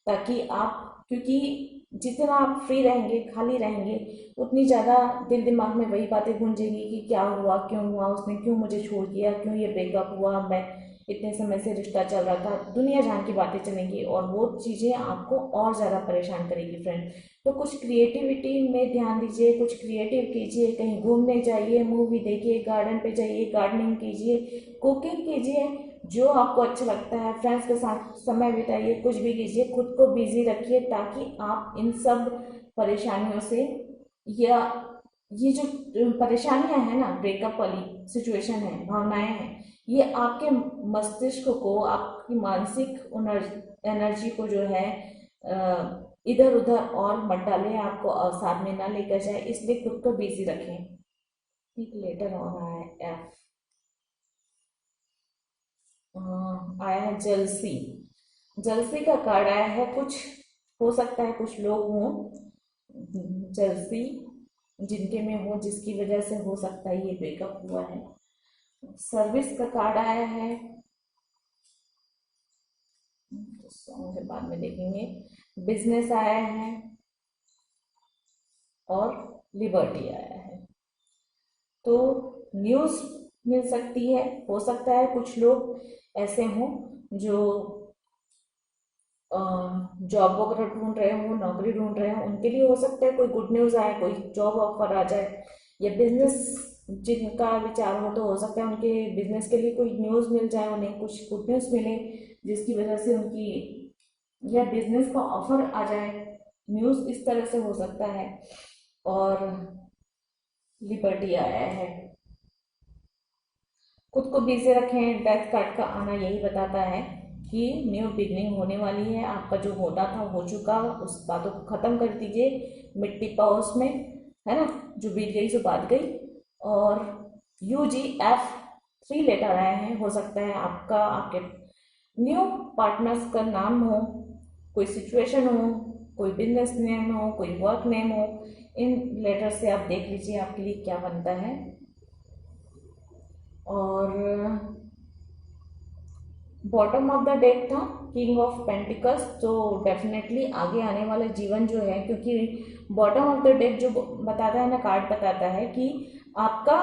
ताकि आप, क्योंकि जितना आप फ्री रहेंगे, खाली रहेंगे, उतनी ज़्यादा दिल दिमाग में वही बातें गूंजेंगी कि क्या हुआ, क्यों हुआ, उसने क्यों मुझे छोड़ दिया, क्यों ये ब्रेकअप हुआ, मैं इतने समय से रिश्ता चल रहा था, दुनिया जहाँ की बातें चलेंगी और वो चीज़ें आपको और ज़्यादा परेशान करेगी फ्रेंड। तो कुछ क्रिएटिविटी में ध्यान दीजिए, कुछ क्रिएटिव कीजिए, कहीं घूमने जाइए, मूवी देखिए, गार्डन पे जाइए, गार्डनिंग कीजिए, कुकिंग कीजिए, जो आपको अच्छा लगता है, फ्रेंड्स के साथ समय बिताइए, कुछ भी कीजिए, खुद को बिजी रखिए ताकि आप इन सब परेशानियों से, या ये जो परेशानियां हैं ना, ब्रेकअप वाली सिचुएशन है, भावनाएं हैं, ये आपके मस्तिष्क को, आपकी मानसिक एनर्जी को जो है इधर उधर और मत डाले, आपको अवसाद में ना लेकर जाए, इसलिए खुद को बिजी रखें। एक लेटर और रहा है एफ, आया है जलसी। जलसी का कार्ड आया है, कुछ हो सकता है कुछ लोग हों जलसी जिनके में हो, जिसकी वजह से हो सकता है ये ब्रेकअप हुआ है। सर्विस का कार्ड आया है, सॉन्ग के बाद में देखेंगे। बिजनेस आया है और लिबर्टी आया है। तो न्यूज़ मिल सकती है, हो सकता है कुछ लोग ऐसे हों जो जॉब वगैरह ढूंढ रहे हो, नौकरी ढूंढ रहे हो, उनके लिए हो सकता है कोई गुड न्यूज़ आए, कोई जॉब ऑफर आ जाए, या बिजनेस जिनका विचार हो तो हो सकता है उनके बिजनेस के लिए कोई न्यूज़ मिल जाए, उन्हें कुछ गुड न्यूज़ मिले जिसकी वजह से उनकी, या बिजनेस का ऑफर आ जाए, न्यूज़ इस तरह से हो सकता है। और लिबर्टी आया है, खुद को बिजी रखें। डेथ कार्ड का आना यही बताता है कि न्यू बिगनिंग होने वाली है, आपका जो होता था हो चुका, उस बातों को ख़त्म कर दीजिए, मिट्टी पाओ उसमें, है ना, जो बीत गई सो बात गई। और UGF 3 लेटर आए हैं, हो सकता है आपका, आपके न्यू पार्टनर्स का नाम हो, कोई सिचुएशन हो, कोई बिजनेस नेम हो, कोई वर्क नेम हो, इन लेटर से आप देख लीजिए आपके लिए क्या बनता है। और बॉटम ऑफ द डेक था किंग ऑफ पेंटिकल्स, तो डेफिनेटली आगे आने वाला जीवन जो है, क्योंकि बॉटम ऑफ द डेक जो बताता है ना, कार्ड बताता है कि आपका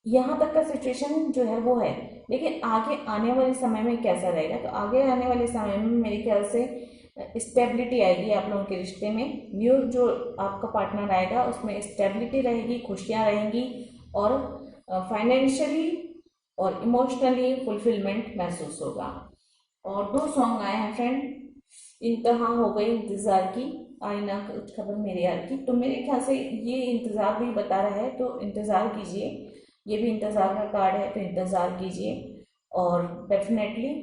यहाँ तक का सिचुएशन जो है वो है, लेकिन आगे आने वाले समय में कैसा रहेगा। तो आगे आने वाले समय में मेरे ख्याल से स्टेबिलिटी आएगी आप लोगों के रिश्ते में, न्यू जो आपका पार्टनर आएगा उसमें स्टेबिलिटी रहेगी, खुशियाँ रहेंगी, और फाइनेंशियली और इमोशनली फुलफिलमेंट महसूस होगा। और 2 सॉन्ग आए हैं फ्रेंड, इंतहा हो गई इंतज़ार की, आईना कुछ खबर मेरे यार की। तो मेरे ख्याल से ये इंतज़ार भी बता रहा है, तो इंतज़ार कीजिए, ये भी इंतज़ार का कार्ड है, तो इंतज़ार कीजिए और डेफिनेटली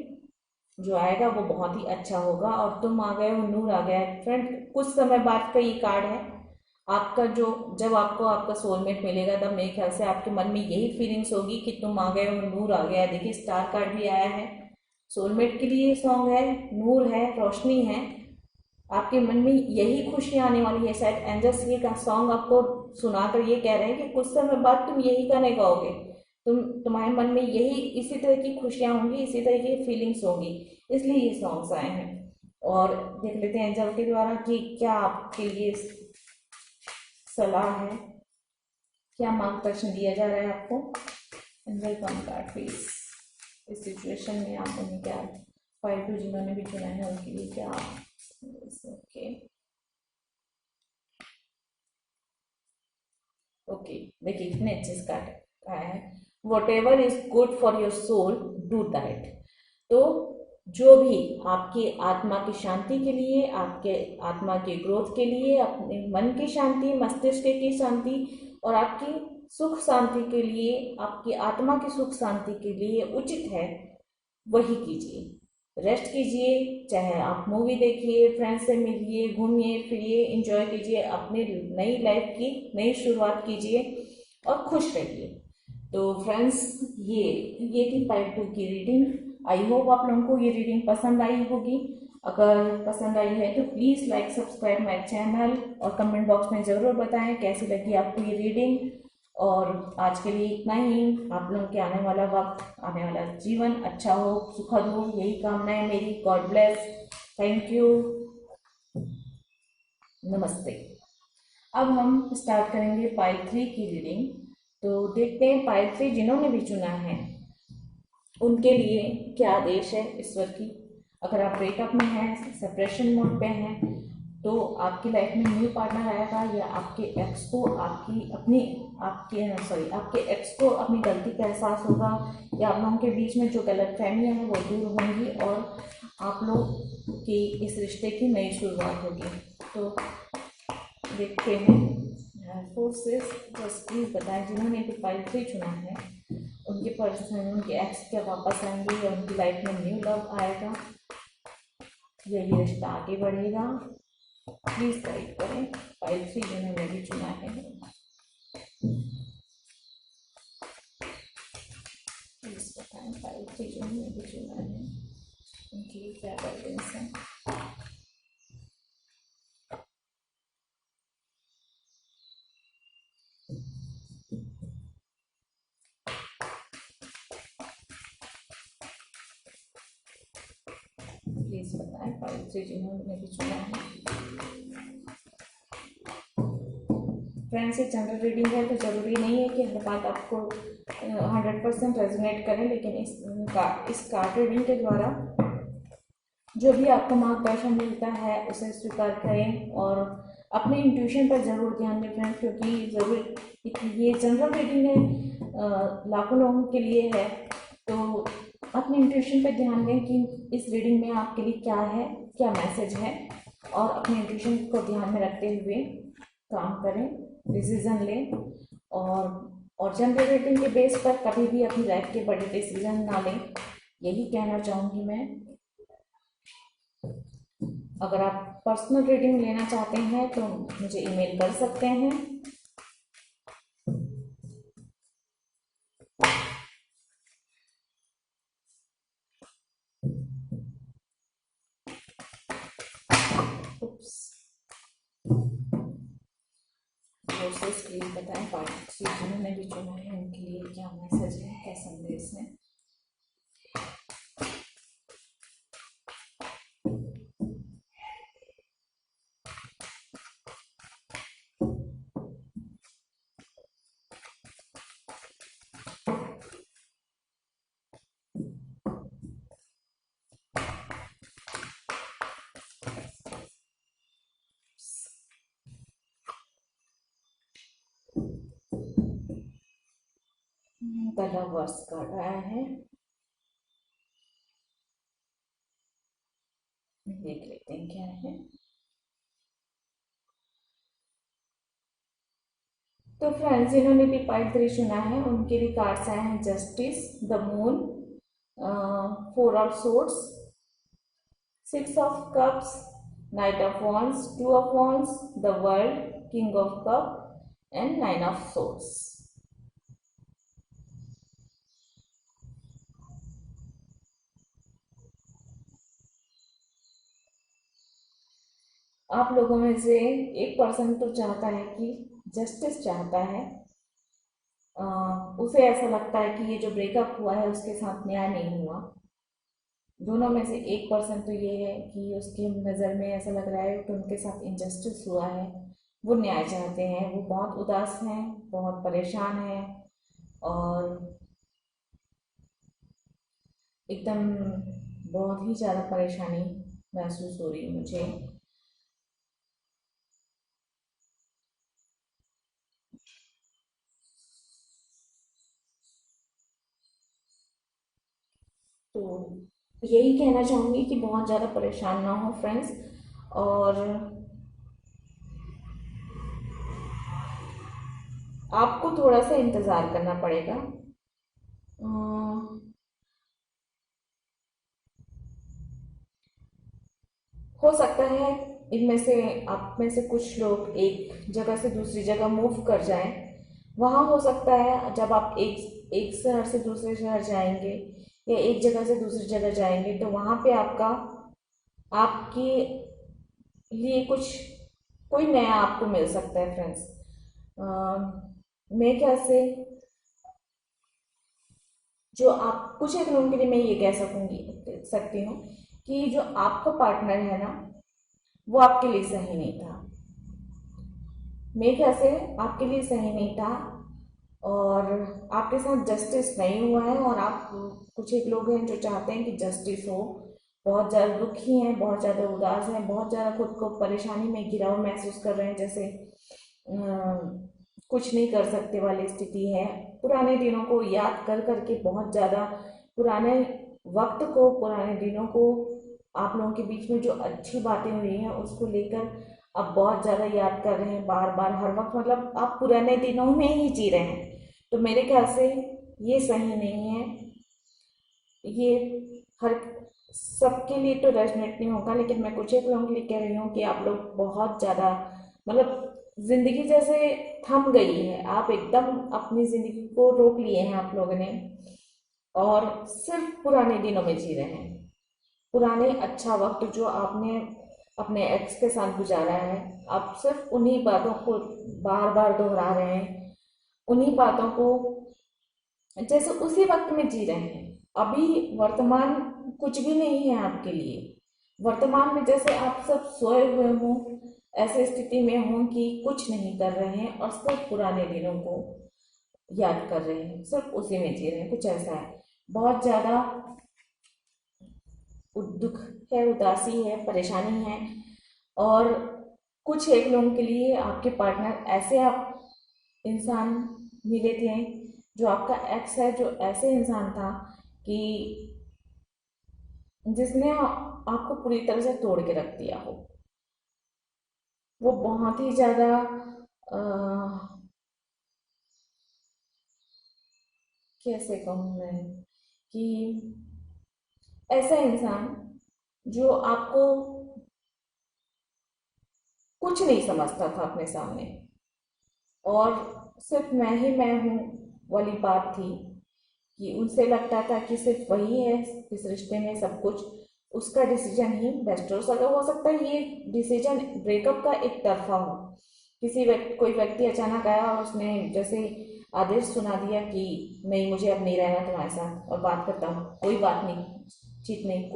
जो आएगा वो बहुत ही अच्छा होगा। और तुम आ गए हो, नूर आ गया है फ्रेंड, कुछ समय बाद का ये कार्ड है आपका, जो जब आपको आपका सोलमेट मिलेगा तब मेरे ख्याल से आपके मन में यही फीलिंग्स होगी कि तुम आ गए हो, नूर आ गया है। देखिए स्टार कार्ड भी आया है, सोलमेट के लिए सॉन्ग है, नूर है, रोशनी है, आपके मन में यही खुशियाँ आने वाली है। शायद एंजल्स ये का सॉन्ग आपको सुनाकर ये कह रहे हैं कि कुछ समय बाद तुम यही गाने गाओगे, तुम्हारे मन में यही, इसी तरह की खुशियाँ होंगी, इसी तरह की फीलिंग्स होंगी, इसलिए ये सॉन्ग्स आए हैं। और देख लेते हैं एंजल के द्वारा कि क्या आपके लिए सलाह है, क्या मार्गदर्शन दिया जा रहा है आपको। एंजल कम कार्ड प्लीज, इस सिचुएशन में आप उन्हें क्या, 5 जिन्होंने भी चुना है उनके लिए क्या। ओके ओके, देखिए कितने अच्छे से कार्ड आया है, whatever is good for your soul do that. तो जो भी आपकी आत्मा की शांति के लिए, आपके आत्मा के ग्रोथ के लिए, अपने मन की शांति, मस्तिष्क की शांति और आपकी सुख शांति के लिए, आपकी आत्मा की सुख शांति के लिए उचित है, वही कीजिए। रेस्ट कीजिए, चाहे आप मूवी देखिए, फ्रेंड्स से मिलिए, घूमिए फिरिए, एंजॉय कीजिए, अपनी नई लाइफ की नई शुरुआत कीजिए और खुश रहिए। तो फ्रेंड्स, ये थी पार्ट 2 की रीडिंग। आई होप आप लोगों को ये रीडिंग पसंद आई होगी। अगर पसंद आई है तो please like subscribe my channel और कमेंट बॉक्स में ज़रूर बताएं कैसी लगी आपको ये रीडिंग। और आज के लिए इतना ही। आप लोगों के आने वाला वक्त, आने वाला जीवन अच्छा हो, सुखद हो, यही कामना है मेरी। God bless. Thank you. नमस्ते। अब हम स्टार्ट करेंगे पाइल 3 की रीडिंग। तो देखते हैं पाइल 3 जिन्होंने भी चुना है उनके लिए क्या आदेश है ईश्वर की। अगर आप ब्रेकअप में हैं, सेपरेशन मोड पे हैं, तो आपकी लाइफ में न्यू पार्टनर आएगा, या आपके एक्स को आपके एक्स को अपनी गलती का एहसास होगा, या आप लोगों के बीच में जो गलतफहमियां हैं वो दूर होंगी और आप लोग की इस रिश्ते की नई शुरुआत होगी। तो देखते हैं फोर्सेस, बस प्लीज़ बताएं जिन्होंने भी पाइल 3 चुना है उनके पर्सन, उनके एक्स क्या वापस आएंगे, या उनकी लाइफ में न्यू लव आएगा, या ये रिश्ता आगे बढ़ेगा। प्लीज़ गाइड करें पाइल 3 जिन्होंने भी चुना है। प्लीज़ बताएं पाइल 3 जिन्होंने भी चुना है उनके लिए क्या गाइडेंस है। प्लीज़ बताएं पाइल 3 जिन्होंने भी चुना है। फ्रेंड्स, ये जनरल रीडिंग है तो ज़रूरी नहीं है कि हर बात आपको 100% रेजोनेट करें, लेकिन इस कार्ड रीडिंग के द्वारा जो भी आपको मार्गदर्शन मिलता है उसे स्वीकार करें और अपने इंट्यूशन पर ज़रूर ध्यान दें फ्रेंड्स, क्योंकि ज़रूर ये जनरल रीडिंग है, लाखों लोगों के लिए है। तो अपने इंट्यूशन पर ध्यान दें कि इस रीडिंग में आपके लिए क्या है, क्या मैसेज है, और अपने इंट्यूशन को ध्यान में रखते हुए काम करें, डिसीजन लें। और जनरल रीडिंग के बेस पर कभी भी अपनी लाइफ के बड़े डिसीजन ना लें, यही कहना चाहूँगी मैं। अगर आप पर्सनल रीडिंग लेना चाहते हैं तो मुझे ईमेल कर सकते हैं। प्लीज बताएं पार्टिसिपेट जिन्होंने भी चुना है उनके लिए क्या मैसेज है, क्या संदेश है। पहला वर्ष कार्ड आया है, देख लेते हैं क्या है। तो फ्रेंड्स, जिन्होंने भी पार्ट 3 चुना है उनके भी कार्ड्स आए हैं, justice, the moon, 4 of swords, 6 of cups, night of wands, 2 of wands, the world, king of cup and 9 of swords. आप लोगों में से एक पर्सन तो चाहता है कि जस्टिस चाहता है, उसे ऐसा लगता है कि ये जो ब्रेकअप हुआ है उसके साथ न्याय नहीं हुआ। दोनों में से एक पर्सन तो ये है कि उसकी नज़र में ऐसा लग रहा है कि उनके साथ इनजस्टिस हुआ है, वो न्याय चाहते हैं, वो बहुत उदास हैं, बहुत परेशान हैं और एकदम बहुत ही ज़्यादा परेशानी महसूस हो रही है मुझे। तो यही कहना चाहूँगी कि बहुत ज़्यादा परेशान ना हो फ्रेंड्स, और आपको थोड़ा सा इंतज़ार करना पड़ेगा। हो सकता है इनमें से आप में से कुछ लोग एक जगह से दूसरी जगह मूव कर जाएं। वहाँ हो सकता है जब आप एक एक शहर से दूसरे शहर जाएंगे या एक जगह से दूसरी जगह जाएंगे, तो वहाँ पे आपके लिए कुछ कोई नया आपको मिल सकता है फ्रेंड्स। मेरे ख्याल से जो आप कुछ एक लोगों के लिए मैं ये कह सकती हूँ कि जो आपका पार्टनर है ना, वो आपके लिए सही नहीं था। मेरे ख्याल से आपके लिए सही नहीं था, और आपके साथ जस्टिस नहीं हुआ है। और आप कुछ एक लोग हैं जो चाहते हैं कि जस्टिस हो, बहुत ज़्यादा दुखी हैं, बहुत ज़्यादा उदास हैं, बहुत ज़्यादा खुद को परेशानी में घिरा हुआ महसूस कर रहे हैं, जैसे कुछ नहीं कर सकते वाली स्थिति है। पुराने दिनों को याद कर करके बहुत ज़्यादा पुराने वक्त को, पुराने दिनों को, आप लोगों के बीच में जो अच्छी बातें हुई हैं उसको लेकर अब बहुत ज़्यादा याद कर रहे हैं बार बार हर वक्त, मतलब आप पुराने दिनों में ही जी रहे हैं। तो मेरे ख्याल से ये सही नहीं है। ये हर सबके लिए तो रेजनेट नहीं होगा, लेकिन मैं कुछ एक लोगों के लिए कह रही हूँ कि आप लोग बहुत ज़्यादा, मतलब जिंदगी जैसे थम गई है, आप एकदम अपनी जिंदगी को रोक लिए हैं आप लोगों ने, और सिर्फ पुराने दिनों में जी रहे हैं। पुराने अच्छा वक्त जो आपने अपने एक्स के साथ गुजारा है, आप सिर्फ उन्हीं बातों को बार बार दोहरा रहे हैं, उन्हीं बातों को जैसे उसी वक्त में जी रहे हैं। अभी वर्तमान कुछ भी नहीं है आपके लिए। वर्तमान में जैसे आप सब सोए हुए हों, ऐसे स्थिति में हों कि कुछ नहीं कर रहे हैं और सिर्फ पुराने दिनों को याद कर रहे हैं, सिर्फ उसी में जी रहे हैं, कुछ ऐसा है। बहुत ज़्यादा दुख है, उदासी है, परेशानी है। और कुछ एक लोगों के लिए आपके पार्टनर ऐसे आप इंसान मिले थे, जो आपका एक्स है, जो ऐसे इंसान था कि जिसने आपको पूरी तरह से तोड़ के रख दिया हो। वो बहुत ही ज़्यादा कैसे कहूँ मैं कि ऐसा इंसान जो आपको कुछ नहीं समझता था अपने सामने, और सिर्फ मैं हूँ वाली बात थी, कि उनसे लगता था कि सिर्फ वही है इस रिश्ते में सब कुछ, उसका डिसीजन ही बेस्ट हो सका। हो सकता है ये डिसीजन ब्रेकअप का एक तरफा हो, कोई व्यक्ति अचानक आया और उसने जैसे आदेश सुना दिया कि नहीं, मुझे अब नहीं रहना तुम्हारे साथ और बात करता हूँ, कोई बात नहीं, चीत नहीं,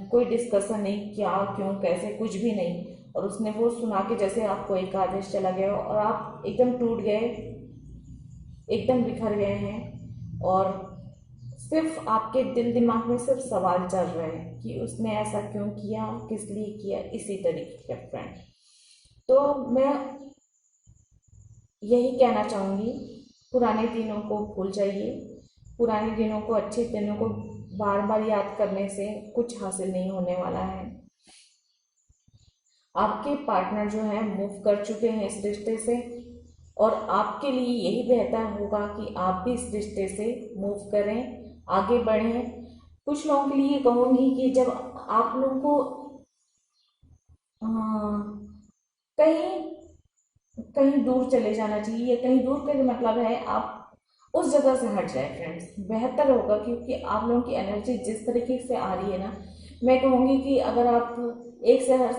कोई डिस्कशन नहीं, क्या क्यों कैसे कुछ भी नहीं, और उसने वो सुना के जैसे आपको एक आदेश चला गया और आप एकदम टूट गए, एकदम बिखर गए हैं। और सिर्फ आपके दिल दिमाग में सिर्फ सवाल चल रहे हैं कि उसने ऐसा क्यों किया, किस लिए किया, इसी तरीके के फ्रेंड। तो मैं यही कहना चाहूँगी, पुराने दिनों को भूल जाइए। पुराने दिनों को, अच्छे दिनों को बार बार याद करने से कुछ हासिल नहीं होने वाला है। आपके पार्टनर जो है मूव कर चुके हैं इस रिश्ते से, और आपके लिए यही बेहतर होगा कि आप भी इस रिश्ते से मूव करें, आगे बढ़ें। कुछ लोगों के लिए कहूँगी कि जब आप लोगों को कहीं कहीं दूर चले जाना चाहिए, या कहीं दूर का मतलब है आप उस जगह से हट जाए फ्रेंड्स, बेहतर होगा। क्योंकि आप लोगों की एनर्जी जिस तरीके से आ रही है ना, मैं कहूँगी कि अगर आप एक शहर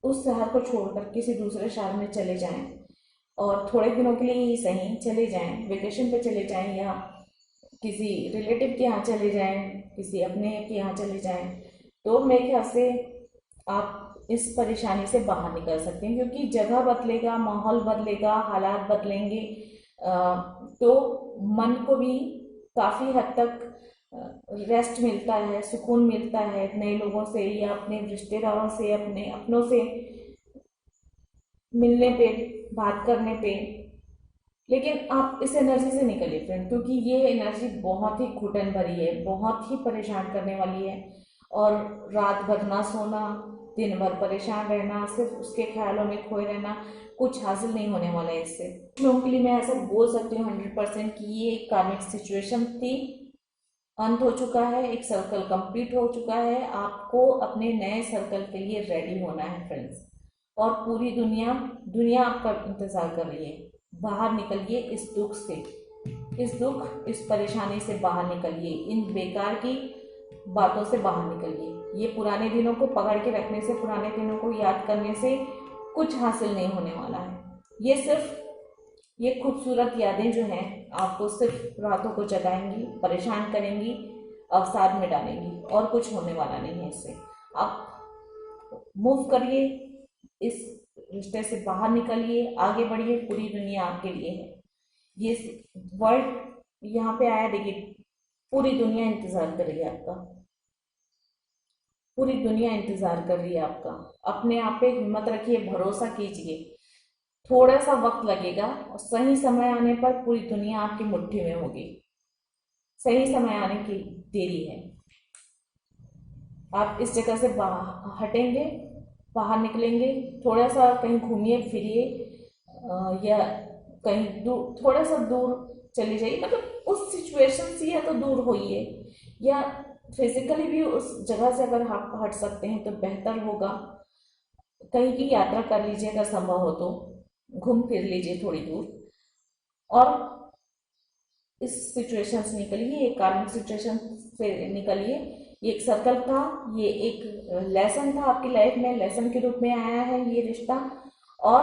उस शहर को छोड़कर किसी दूसरे शहर में चले जाएं, और थोड़े दिनों के लिए ही सही चले जाएं, वेकेशन पे चले जाएं, या किसी रिलेटिव के यहाँ चले जाएं, किसी अपने के यहाँ चले जाएं, तो मेरे ख्याल से आप इस परेशानी से बाहर निकल सकते हैं। क्योंकि जगह बदलेगा, माहौल बदलेगा, हालात बदलेंगे, तो मन को भी काफ़ी हद तक रेस्ट मिलता है, सुकून मिलता है नए लोगों से, या अपने रिश्तेदारों से, अपने अपनों से मिलने पे, बात करने पे। लेकिन आप इस एनर्जी से निकलिए फ्रेंड, क्योंकि ये एनर्जी बहुत ही घुटन भरी है, बहुत ही परेशान करने वाली है। और रात भर ना सोना, दिन भर परेशान रहना, सिर्फ उसके ख्यालों में खोए रहना, कुछ हासिल नहीं होने वाला है इससे। लोगों के लिए मैं ऐसा बोल सकती हूँ 100% कि ये एक कार्मिक सिचुएशन थी, अंत हो चुका है, एक सर्कल कंप्लीट हो चुका है। आपको अपने नए सर्कल के लिए रेडी होना है फ्रेंड्स, और पूरी दुनिया दुनिया आपका इंतज़ार कर रही है। बाहर निकलिए इस दुख से, इस दुख इस परेशानी से बाहर निकलिए, इन बेकार की बातों से बाहर निकलिए। ये पुराने दिनों को पकड़ के रखने से, पुराने दिनों को याद करने से कुछ हासिल नहीं होने वाला है। ये सिर्फ ये खूबसूरत यादें जो हैं आपको सिर्फ रातों को जगाएंगी, परेशान करेंगी, अवसाद में डालेंगी, और कुछ होने वाला नहीं है इससे। आप मूव करिए, इस रिश्ते से बाहर निकलिए, आगे बढ़िए, पूरी दुनिया आपके लिए है। ये वर्ल्ड यहाँ पे आया, देखिए पूरी दुनिया इंतजार कर रही है आपका, पूरी दुनिया इंतजार कर रही है आपका। अपने आप पे हिम्मत रखिए, भरोसा कीजिए, थोड़ा सा वक्त लगेगा और सही समय आने पर पूरी दुनिया आपकी मुट्ठी में होगी। सही समय आने की देरी है। आप इस जगह से बाहर हटेंगे, बाहर निकलेंगे, थोड़ा सा कहीं घूमिए फिरिए, या कहीं दूर, थोड़ा सा दूर चले जाइए, मतलब उस सिचुएशन से या तो दूर होइए, या फिजिकली भी उस जगह से अगर आप हट सकते हैं तो बेहतर होगा। कहीं की यात्रा कर लीजिए, अगर संभव हो तो घूम फिर लीजिए थोड़ी दूर, और इस सिचुएशन से निकलिए, एक कार्मिक सिचुएशन से निकलिए। ये एक सर्कल था, ये एक लेसन था आपकी लाइफ में, लेसन के रूप में आया है ये रिश्ता, और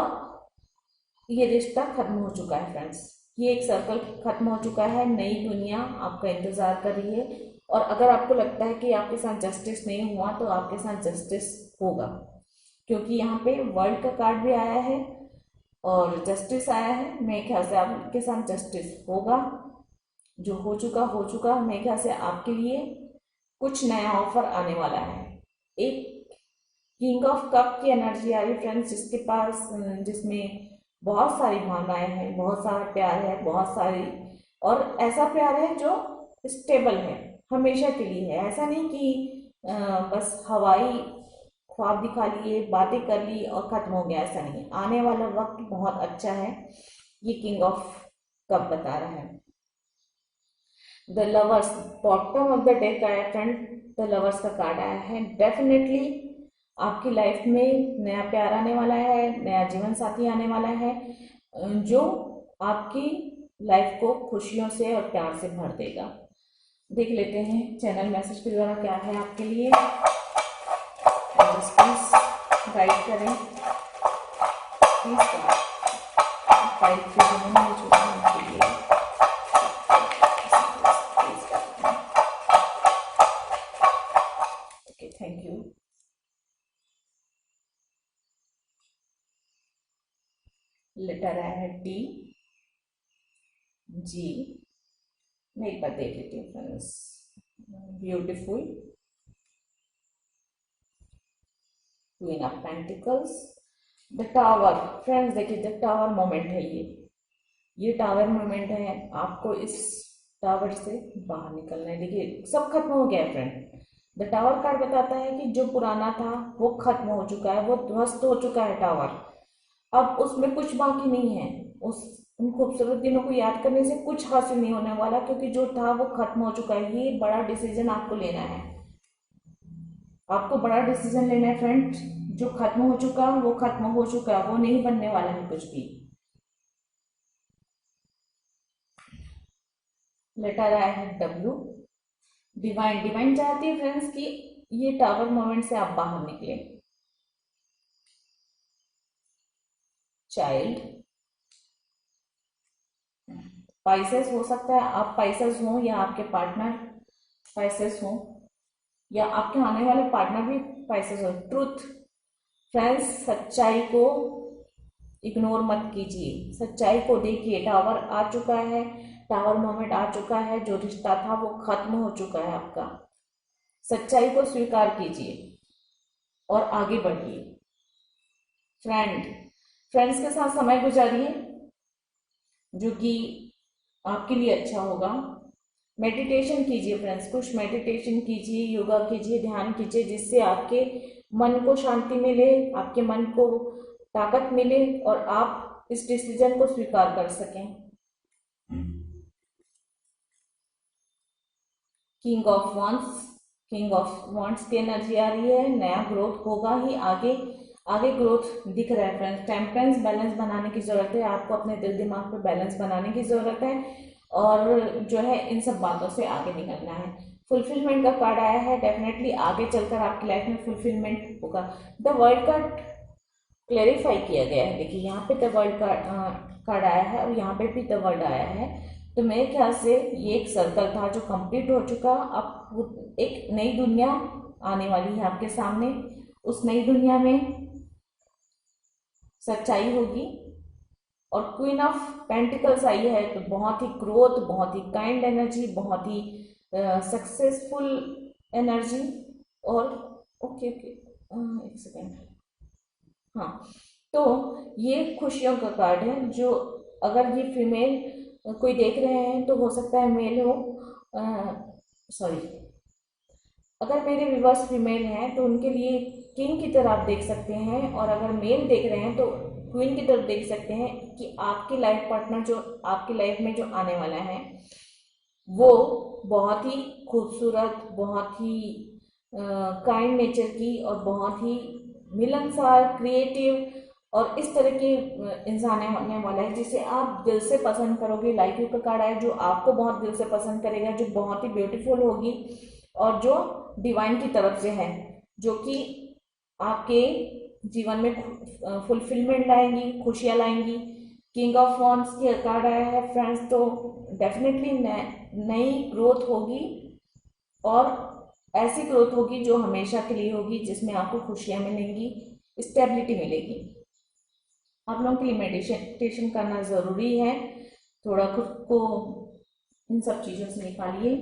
ये रिश्ता खत्म हो चुका है फ्रेंड्स। ये एक सर्कल खत्म हो चुका है, नई दुनिया आपका इंतजार कर रही है। और अगर आपको लगता है कि आपके साथ जस्टिस नहीं हुआ, तो आपके साथ जस्टिस होगा, क्योंकि यहाँ पे वर्ल्ड का कार्ड भी आया है और जस्टिस आया है। मेरे ख्याल से आपके साथ जस्टिस होगा, जो हो चुका हो चुका। मेरे ख्याल से आपके लिए कुछ नया ऑफर आने वाला है। एक किंग ऑफ कप की एनर्जी आ रही है फ्रेंड्स, जिसके पास जिसमें बहुत सारी भावनाएं हैं, बहुत सारा प्यार है, बहुत सारी, और ऐसा प्यार है जो स्टेबल है, हमेशा के लिए है। ऐसा नहीं कि बस हवाई ख्वाब दिखा लिए, बातें कर ली और खत्म हो गया, ऐसा नहीं है। आने वाला वक्त बहुत अच्छा है, ये किंग ऑफ कप बता रहा है। The lovers, bottom of the deck आया फ्रेंड, द लवर्स का कार्ड आया है। डेफिनेटली आपकी लाइफ में नया प्यार आने वाला है, नया जीवन साथी आने वाला है, जो आपकी लाइफ को खुशियों से और प्यार से भर देगा। देख लेते हैं चैनल मैसेज के द्वारा क्या है आपके लिए। प्लीज गाइड करें, प्लीज गाइड के लिए। Okay, thank you. लेटर आया है टी जी। मैं एक बार देख लेती हूँ friends. Beautiful, queen of pentacles, the tower. Friends देखिए, द टावर मोमेंट है ये टावर मोमेंट है। आपको इस टावर से बाहर निकलना है। देखिए सब खत्म हो गया है फ्रेंड। द टावर कार्ड बताता है कि जो पुराना था वो खत्म हो चुका है, वो ध्वस्त हो चुका है टावर। अब उसमें कुछ बाकी नहीं है। उस उन खूबसूरत दिनों को याद करने से कुछ हासिल नहीं होने वाला, क्योंकि जो था वो खत्म हो चुका है। ये बड़ा डिसीजन आपको लेना है, आपको बड़ा डिसीजन लेना है फ्रेंड। जो खत्म हो चुका वो खत्म हो चुका, वो नहीं बनने वाला है कुछ भी। लेटर आया है डब्ल्यू। डिवाइन, डिवाइन चाहती है फ्रेंड्स कि ये टावर मोमेंट से आप बाहर निकले। चाइल्ड, पाइसेस हो सकता है, आप पाइसेस हो या आपके पार्टनर पाइसेस हो, या आपके आने वाले पार्टनर भी पाइसेस हो। ट्रुथ, फ्रेंड्स सच्चाई को इग्नोर मत कीजिए, सच्चाई को देखिए। टावर आ चुका है, टावर मोमेंट आ चुका है, जो रिश्ता था वो खत्म हो चुका है आपका। सच्चाई को स्वीकार कीजिए और आगे बढ़िए। फ्रेंड्स के साथ समय गुजारिए, जो कि आपके लिए अच्छा होगा। मेडिटेशन कीजिए फ्रेंड्स, कुछ मेडिटेशन कीजिए, योगा कीजिए, ध्यान कीजिए, जिससे आपके मन को शांति मिले, आपके मन को ताकत मिले और आप इस डिसीजन को स्वीकार कर सकें। King of wands, king of wands की एनर्जी आ रही है, नया ग्रोथ होगा ही आगे, आगे ग्रोथ दिख रहा है फ्रेंड्स। टेम्परेंस, बैलेंस बनाने की जरूरत है आपको, अपने दिल दिमाग पे बैलेंस बनाने की जरूरत है और जो है इन सब बातों से आगे निकलना है। फुलफिलमेंट का कार्ड आया है, डेफिनेटली आगे चलकर आपकी लाइफ में फुलफिलमेंट होगा। द वर्ल्ड कार्ड क्लेरिफाई किया गया है, देखिए यहाँ पे द वर्ल्ड कार्ड आया है और यहाँ पे भी द वर्ल्ड आया है। तो मेरे ख्याल से ये एक सर्कल था जो कंप्लीट हो चुका, अब एक नई दुनिया आने वाली है आपके सामने। उस नई दुनिया में सच्चाई होगी और क्वीन ऑफ पेंटिकल्स आई है, तो बहुत ही ग्रोथ, बहुत ही काइंड एनर्जी, बहुत ही सक्सेसफुल एनर्जी। और ओके ओके एक सेकेंड, हाँ, तो ये खुशियों का कार्ड है। जो अगर ये फीमेल कोई देख रहे हैं तो हो सकता है मेल हो, सॉरी, अगर मेरे व्यूवर्स फीमेल हैं तो उनके लिए किंग की तरह आप देख सकते हैं, और अगर मेल देख रहे हैं तो क्वीन की तरफ देख सकते हैं कि आपकी लाइफ पार्टनर जो आपकी लाइफ में जो आने वाला है वो बहुत ही खूबसूरत, बहुत ही काइंड नेचर की और बहुत ही मिलनसार, क्रिएटिव और इस तरह के इंसान होने वाला है जिसे आप दिल से पसंद करोगे। लाइक यू का कार्ड आया जो आपको बहुत दिल से पसंद करेगा, जो बहुत ही ब्यूटीफुल होगी और जो डिवाइन की तरफ से है, जो कि आपके जीवन में फुलफिलमेंट लाएंगी, खुशियाँ लाएंगी। किंग ऑफ वॉन्ड्स की कार्ड आया है फ्रेंड्स, तो डेफिनेटली नई ग्रोथ होगी और ऐसी ग्रोथ होगी जो हमेशा के लिए होगी, जिसमें आपको खुशियाँ मिलेंगी, स्टेबिलिटी मिलेगी। आप लोगों के लिए मेडिटेशन करना ज़रूरी है, थोड़ा खुद को इन सब चीज़ों से निकालिए।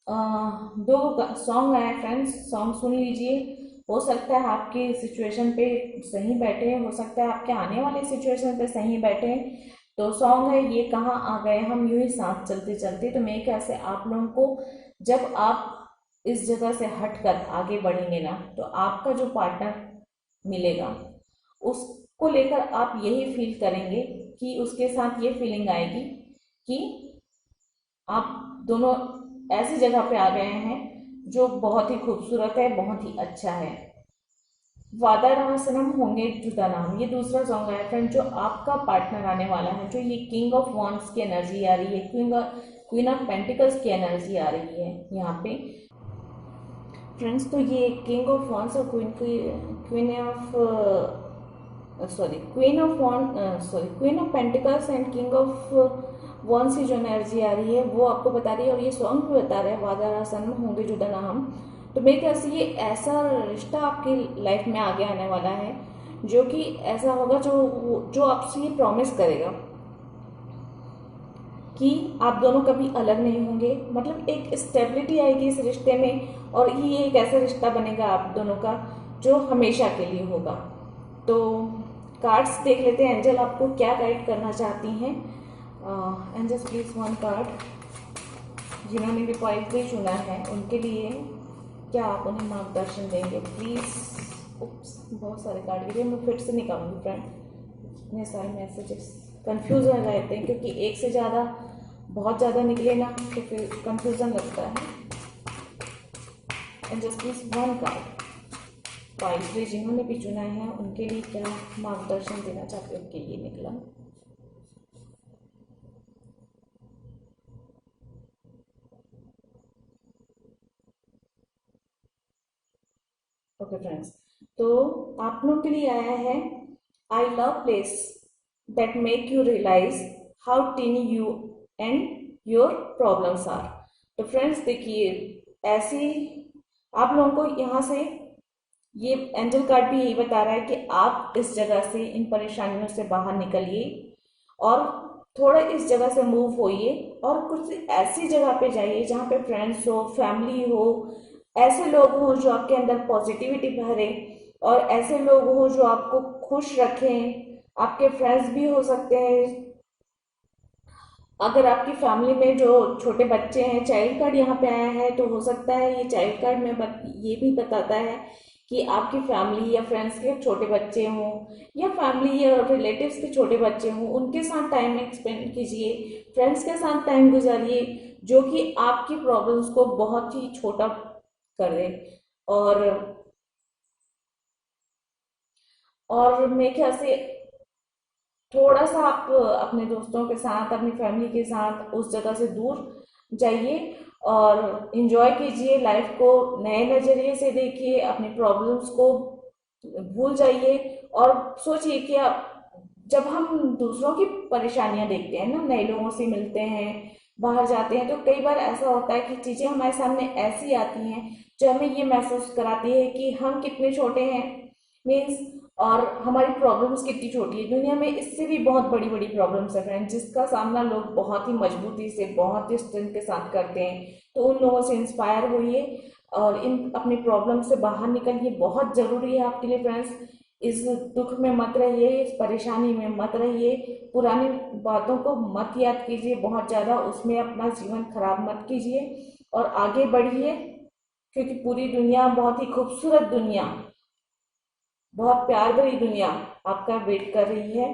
दो सॉन्ग आए फ्रेंड्स, सॉन्ग सुन लीजिए। हो सकता है आपके सिचुएशन पे सही बैठे, हो सकता है आपके आने वाले सिचुएशन पे सही बैठे। तो सॉन्ग है ये कहाँ आ गए हम यूं ही साथ चलते चलते। तो मेरे ख्याल से आप लोगों को जब आप इस जगह से हटकर आगे बढ़ेंगे ना, तो आपका जो पार्टनर मिलेगा उसको लेकर आप यही फील करेंगे कि उसके साथ ये फीलिंग आएगी कि आप दोनों ऐसी जगह पे आ गए हैं जो बहुत ही खूबसूरत है, बहुत ही अच्छा है। वादा रहा सनम होंगे जुदा नाम, ये दूसरा सॉन्ग है फ्रेंड, जो आपका पार्टनर आने वाला है, जो ये किंग ऑफ वॉन्ड्स की एनर्जी आ रही है, क्वीन ऑफ पेंटिकल्स की एनर्जी आ रही है यहाँ पे फ्रेंड्स। तो ये किंग ऑफ वॉन्ड्स और queen of pentacles and king of wands की जो एनर्जी आ रही है वो आपको बता रही है, और ये सॉन्ग भी बता रहा है वादा रहा सनम होंगे जुदा ना हम। तो मेरे ख्याल से ये ऐसा रिश्ता आपकी लाइफ में आगे आने वाला है जो कि ऐसा होगा जो आपसे ये प्रॉमिस करेगा कि आप दोनों कभी अलग नहीं होंगे, मतलब एक स्टेबिलिटी आएगी इस रिश्ते में, और ये एक ऐसा रिश्ता बनेगा आप दोनों का जो हमेशा के लिए होगा। तो कार्ड्स देख लेते हैं, एंजल आपको क्या गाइड करना चाहती हैं। एंजल्स प्लीज वन कार्ड, जिन्होंने भी पॉइंट भी चुना है उनके लिए क्या आप उन्हें मार्गदर्शन देंगे प्लीज़। बहुत सारे कार्ड गिरे, मैं फिर से निकालूंगी फ्रेंड, इतने सारे मैसेजेस कंफ्यूज हो जाते हैं क्योंकि एक से ज़्यादा बहुत ज़्यादा निकले ना तो फिर कंफ्यूजन लगता है। And just please one card, price जिन्होंने भी चुना है उनके लिए क्या मार्गदर्शन देना चाहते हो, उनके लिए निकला। ओके फ्रेंड्स, तो आप लोगों के लिए आया है I love place that make you realise how tiny you and your problems are. तो फ्रेंड्स देखिए, ऐसी आप लोगों को यहाँ से ये एंजल कार्ड भी यही बता रहा है कि आप इस जगह से, इन परेशानियों से बाहर निकलिए और थोड़ा इस जगह से मूव होइए और कुछ ऐसी जगह पे जाइए जहाँ पे फ्रेंड्स हो, फैमिली हो, ऐसे लोग हो जो आपके अंदर पॉजिटिविटी भरे और ऐसे लोग हो जो आपको खुश रखें, आपके फ्रेंड्स भी हो सकते हैं। अगर आपकी फैमिली में जो छोटे बच्चे हैं, चाइल्ड कार्ड यहाँ पे आया है, तो हो सकता है ये चाइल्ड कार्ड में ये भी बताता है कि आपकी फैमिली या फ्रेंड्स के छोटे बच्चे हों, या फैमिली या रिलेटिव्स के छोटे बच्चे हों, उनके साथ टाइम स्पेंड कीजिए, फ्रेंड्स के साथ टाइम गुजारिए, जो कि आपकी प्रॉब्लम्स को बहुत ही छोटा कर दे। और मेरे ख्याल से थोड़ा सा आप अपने दोस्तों के साथ, अपनी फैमिली के साथ उस जगह से दूर जाइए और इंजॉय कीजिए लाइफ को, नए नज़रिए से देखिए, अपनी प्रॉब्लम्स को भूल जाइए और सोचिए कि आप, जब हम दूसरों की परेशानियां देखते हैं ना, नए लोगों से मिलते हैं, बाहर जाते हैं, तो कई बार ऐसा होता है कि चीज़ें हमारे सामने ऐसी आती हैं जो हमें ये महसूस कराती है कि हम कितने छोटे हैं, मीन्स, और हमारी प्रॉब्लम्स कितनी छोटी है। दुनिया में इससे भी बहुत बड़ी बड़ी प्रॉब्लम्स है फ्रेंड, जिसका सामना लोग बहुत ही मजबूती से, बहुत ही स्ट्रेंथ के साथ करते हैं। तो उन लोगों से इंस्पायर होइए और इन अपनी प्रॉब्लम से बाहर निकलिए, बहुत ज़रूरी है आपके लिए फ्रेंड्स। इस दुख में मत रहिए, इस परेशानी में मत रहिए, पुरानी बातों को मत याद कीजिए बहुत ज़्यादा, उसमें अपना जीवन खराब मत कीजिए और आगे बढ़िए, क्योंकि पूरी दुनिया, बहुत ही खूबसूरत दुनिया, बहुत प्यार भरी दुनिया आपका वेट कर रही है।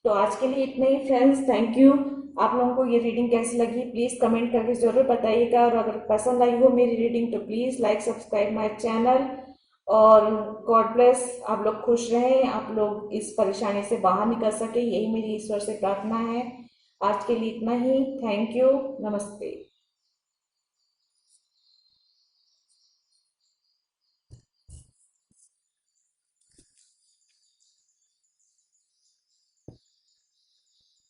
तो आज के लिए इतना ही फ्रेंड्स, थैंक यू। आप लोगों को ये रीडिंग कैसी लगी प्लीज़ कमेंट करके ज़रूर बताइएगा, और अगर पसंद आई हो मेरी रीडिंग तो please like subscribe my channel. और गॉड ब्लेस, आप लोग खुश रहें, आप लोग इस परेशानी से बाहर निकल सके, यही मेरी ईश्वर से प्रार्थना है। आज के लिए इतना ही, थैंक यू, नमस्ते।